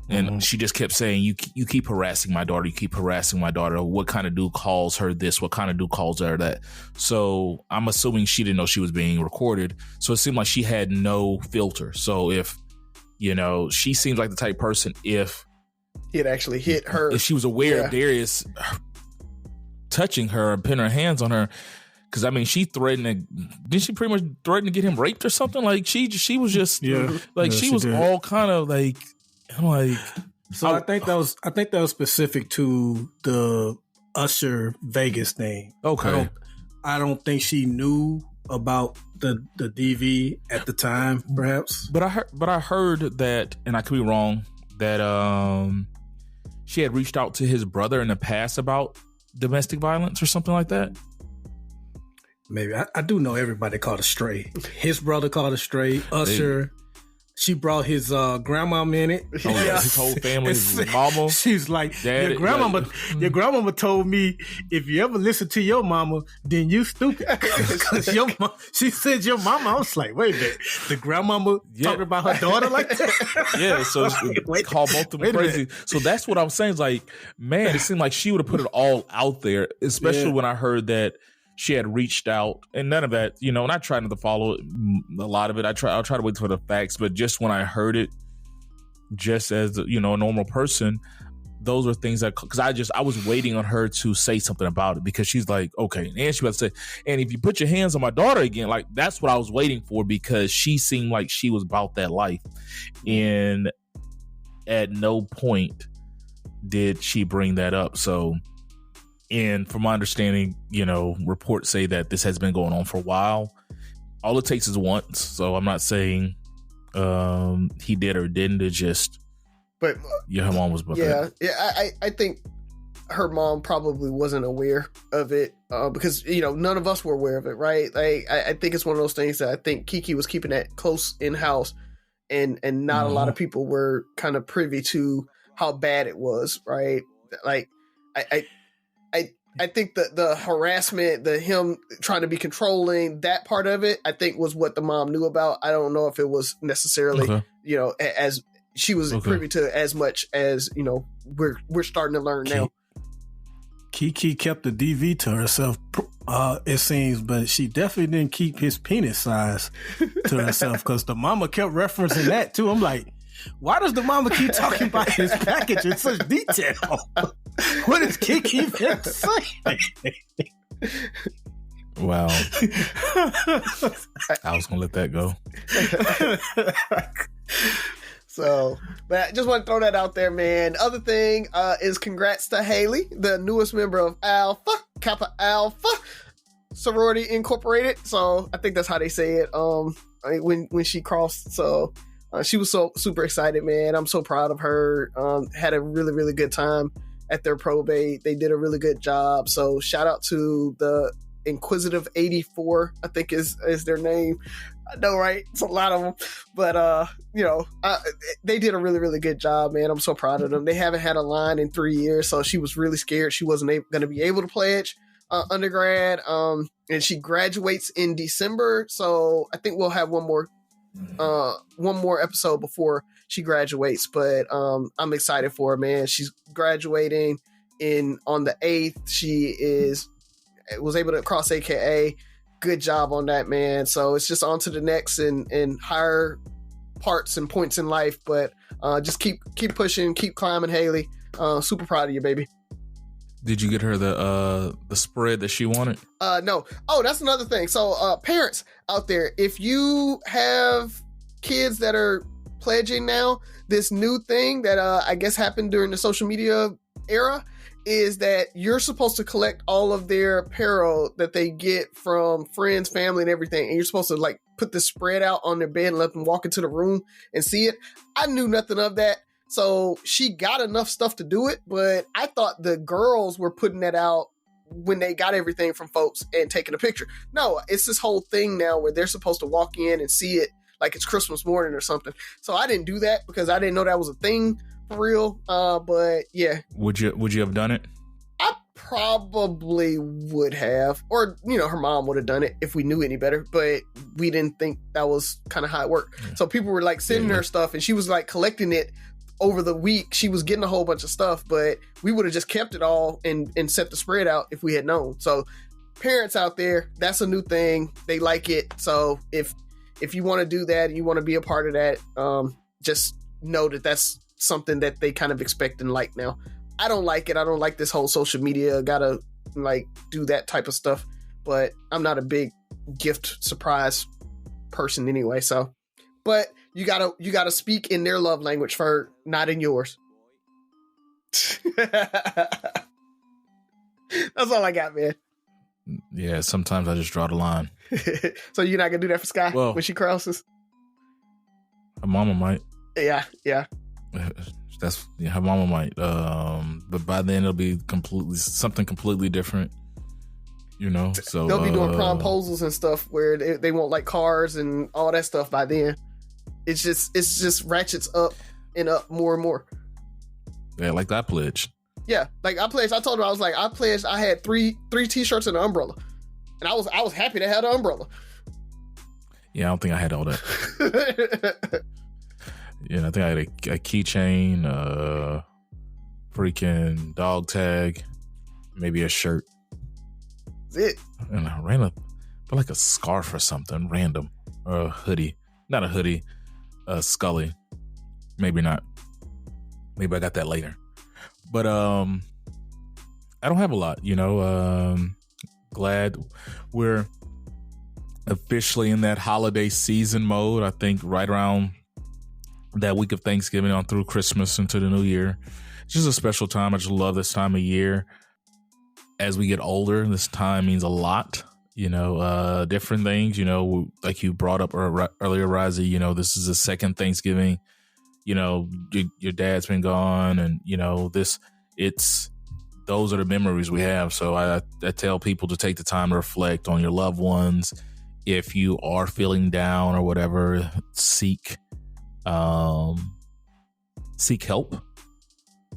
And she just kept saying, you keep harassing my daughter. You keep harassing my daughter. What kind of dude calls her this? What kind of dude calls her that? So I'm assuming she didn't know she was being recorded. So it seemed like she had no filter. So if, she seems like the type of person, if he had actually hit her, if she was aware of Darius touching her and putting her hands on her, because she threatened didn't she pretty much threaten to get him raped or something? Like she was just she was did. All kind of like. So I think that was specific to the Usher Vegas thing. Okay. I don't think she knew about the DV at the time, perhaps. But I heard that, and I could be wrong, that she had reached out to his brother in the past about domestic violence or something like that. Maybe. I do know everybody called her Stray. His brother called her Stray. Usher. She brought his grandmama in it. Oh, yeah. His whole family, his mama. She's like, Dad, your grandmama told me, if you ever listen to your mama, then you stupid. Because she said your mama. I was like, wait a minute. The grandmama talking about her daughter like that? Yeah, so call both of them crazy. So that's what I'm saying. Is like, man, it seemed like she would have put it all out there, especially when I heard that she had reached out, and none of that, and I try not to follow a lot of it. I'll try to wait for the facts, but just when I heard it, just as a normal person, those are things that, because I was waiting on her to say something about it, because she's like, okay, and she was about to say, and if you put your hands on my daughter again, like that's what I was waiting for, because she seemed like she was about that life, and at no point did she bring that up. So. And from my understanding, reports say that this has been going on for a while. All it takes is once. So I'm not saying he did or didn't. It just, but her mom was about that. Yeah. I think her mom probably wasn't aware of it because, none of us were aware of it, right? Like, I think it's one of those things that I think Keke was keeping that close in-house and not a lot of people were kind of privy to how bad it was, right? Like, I think the harassment, him trying to be controlling, that part of it, I think was what the mom knew about. I don't know if it was necessarily, as she was privy to as much as, we're starting to learn now. Keke kept the DV to herself, it seems, but she definitely didn't keep his penis size to herself, because the mama kept referencing that too. I'm like, why does the mama keep talking about his package in such detail? What is Keke even saying? Wow. I was going to let that go. So, but I just want to throw that out there, man. Other thing is congrats to Haley, the newest member of Alpha, Kappa Alpha Sorority Incorporated. So I think that's how they say it when she crossed. So she was so super excited, man. I'm so proud of her. Had a really, really good time at their probate. They did a really good job. So shout out to the Inquisitive 84, I think is their name. I know, right? It's a lot of them, but they did a really, really good job, man. I'm so proud of them. They haven't had a line in 3 years, so she was really scared she wasn't going to be able to pledge undergrad. And she graduates in December, so I think we'll have one more episode before she graduates. But I'm excited for her, man. She's graduating on the 8th. She was able to cross AKA. Good job on that, man. So it's just on to the next and higher parts and points in life. But just keep pushing, keep climbing, Haley. Super proud of you, baby. Did you get her the spread that she wanted? No. Oh, that's another thing. So parents out there, if you have kids that are pledging now, this new thing that I guess happened during the social media era is that you're supposed to collect all of their apparel that they get from friends, family, and everything. And you're supposed to put the spread out on their bed and let them walk into the room and see it. I knew nothing of that. So she got enough stuff to do it, but I thought the girls were putting that out when they got everything from folks and taking a picture. No, it's this whole thing now where they're supposed to walk in and see it like it's Christmas morning or something. So I didn't do that because I didn't know that was a thing for real. But yeah. Would you have done it? I probably would have, or her mom would have done it if we knew any better, but we didn't think that was kind of how it worked. So people were sending her stuff and she was collecting it over the week she was getting a whole bunch of stuff, but we would have just kept it all and set the spread out if we had known. So parents out there, that's a new thing. They like it. So if you want to do that and you want to be a part of that, just know that that's something that they kind of expect and like now. I don't like it. I don't like this whole social media, gotta like do that type of stuff, but I'm not a big gift surprise person anyway. So, but you gotta speak in their love language, Ferg, not in yours. That's all I got, man. Yeah, sometimes I just draw the line. So you're not gonna do that for Sky when she crosses? Her mama might. Yeah. Her mama might. But by then it'll be something completely different. You know, so they'll be doing promposals and stuff where they want like cars and all that stuff by then. It's just ratchets up and up more and more. Yeah, like I pledged. Yeah, like I pledged. I told her I was like, I pledged. I had three T-shirts and an umbrella, and I was happy to have the umbrella. Yeah, I don't think I had all that. Yeah, I think I had a keychain, freaking dog tag, maybe a shirt. That's it. And I ran like a scarf or something random, or a hoodie. Not a hoodie, a Scully. Maybe not. Maybe I got that later. But I don't have a lot, you know. Glad we're officially in that holiday season mode. I think right around that week of Thanksgiving on through Christmas into the new year. It's just a special time. I just love this time of year. As we get older, this time means a lot, you know, different things, you know, like you brought up earlier, Razi, you know, this is the second Thanksgiving, you know, your dad's been gone and, you know, those are the memories we have. So I tell people to take the time to reflect on your loved ones. If you are feeling down or whatever, seek help,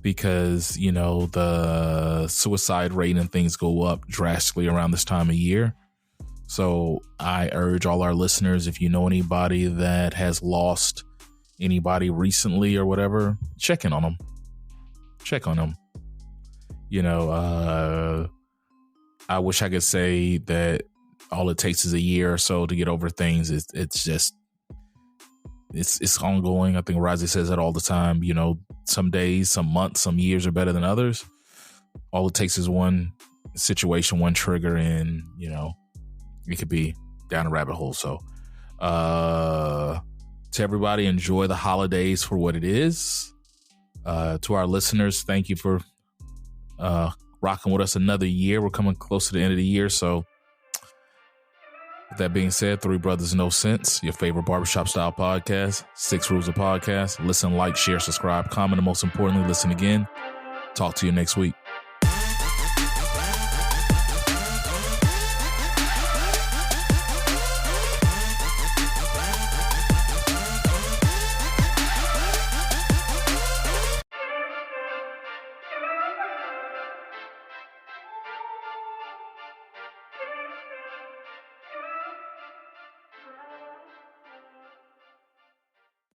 because, you know, the suicide rate and things go up drastically around this time of year. So I urge all our listeners, if you know anybody that has lost anybody recently or whatever, check on them. You know, I wish I could say that all it takes is a year or so to get over things. It's ongoing. I think Razi says that all the time. You know, some days, some months, some years are better than others. All it takes is one situation, one trigger, and, you know, it could be down a rabbit hole. So, to everybody, enjoy the holidays for what it is. To our listeners, thank you for rocking with us another year. We're coming close to the end of the year. So, with that being said, Three Brothers No Sense, your favorite barbershop style podcast, 6 Rules of Podcast. Listen, like, share, subscribe, comment, and most importantly, listen again. Talk to you next week.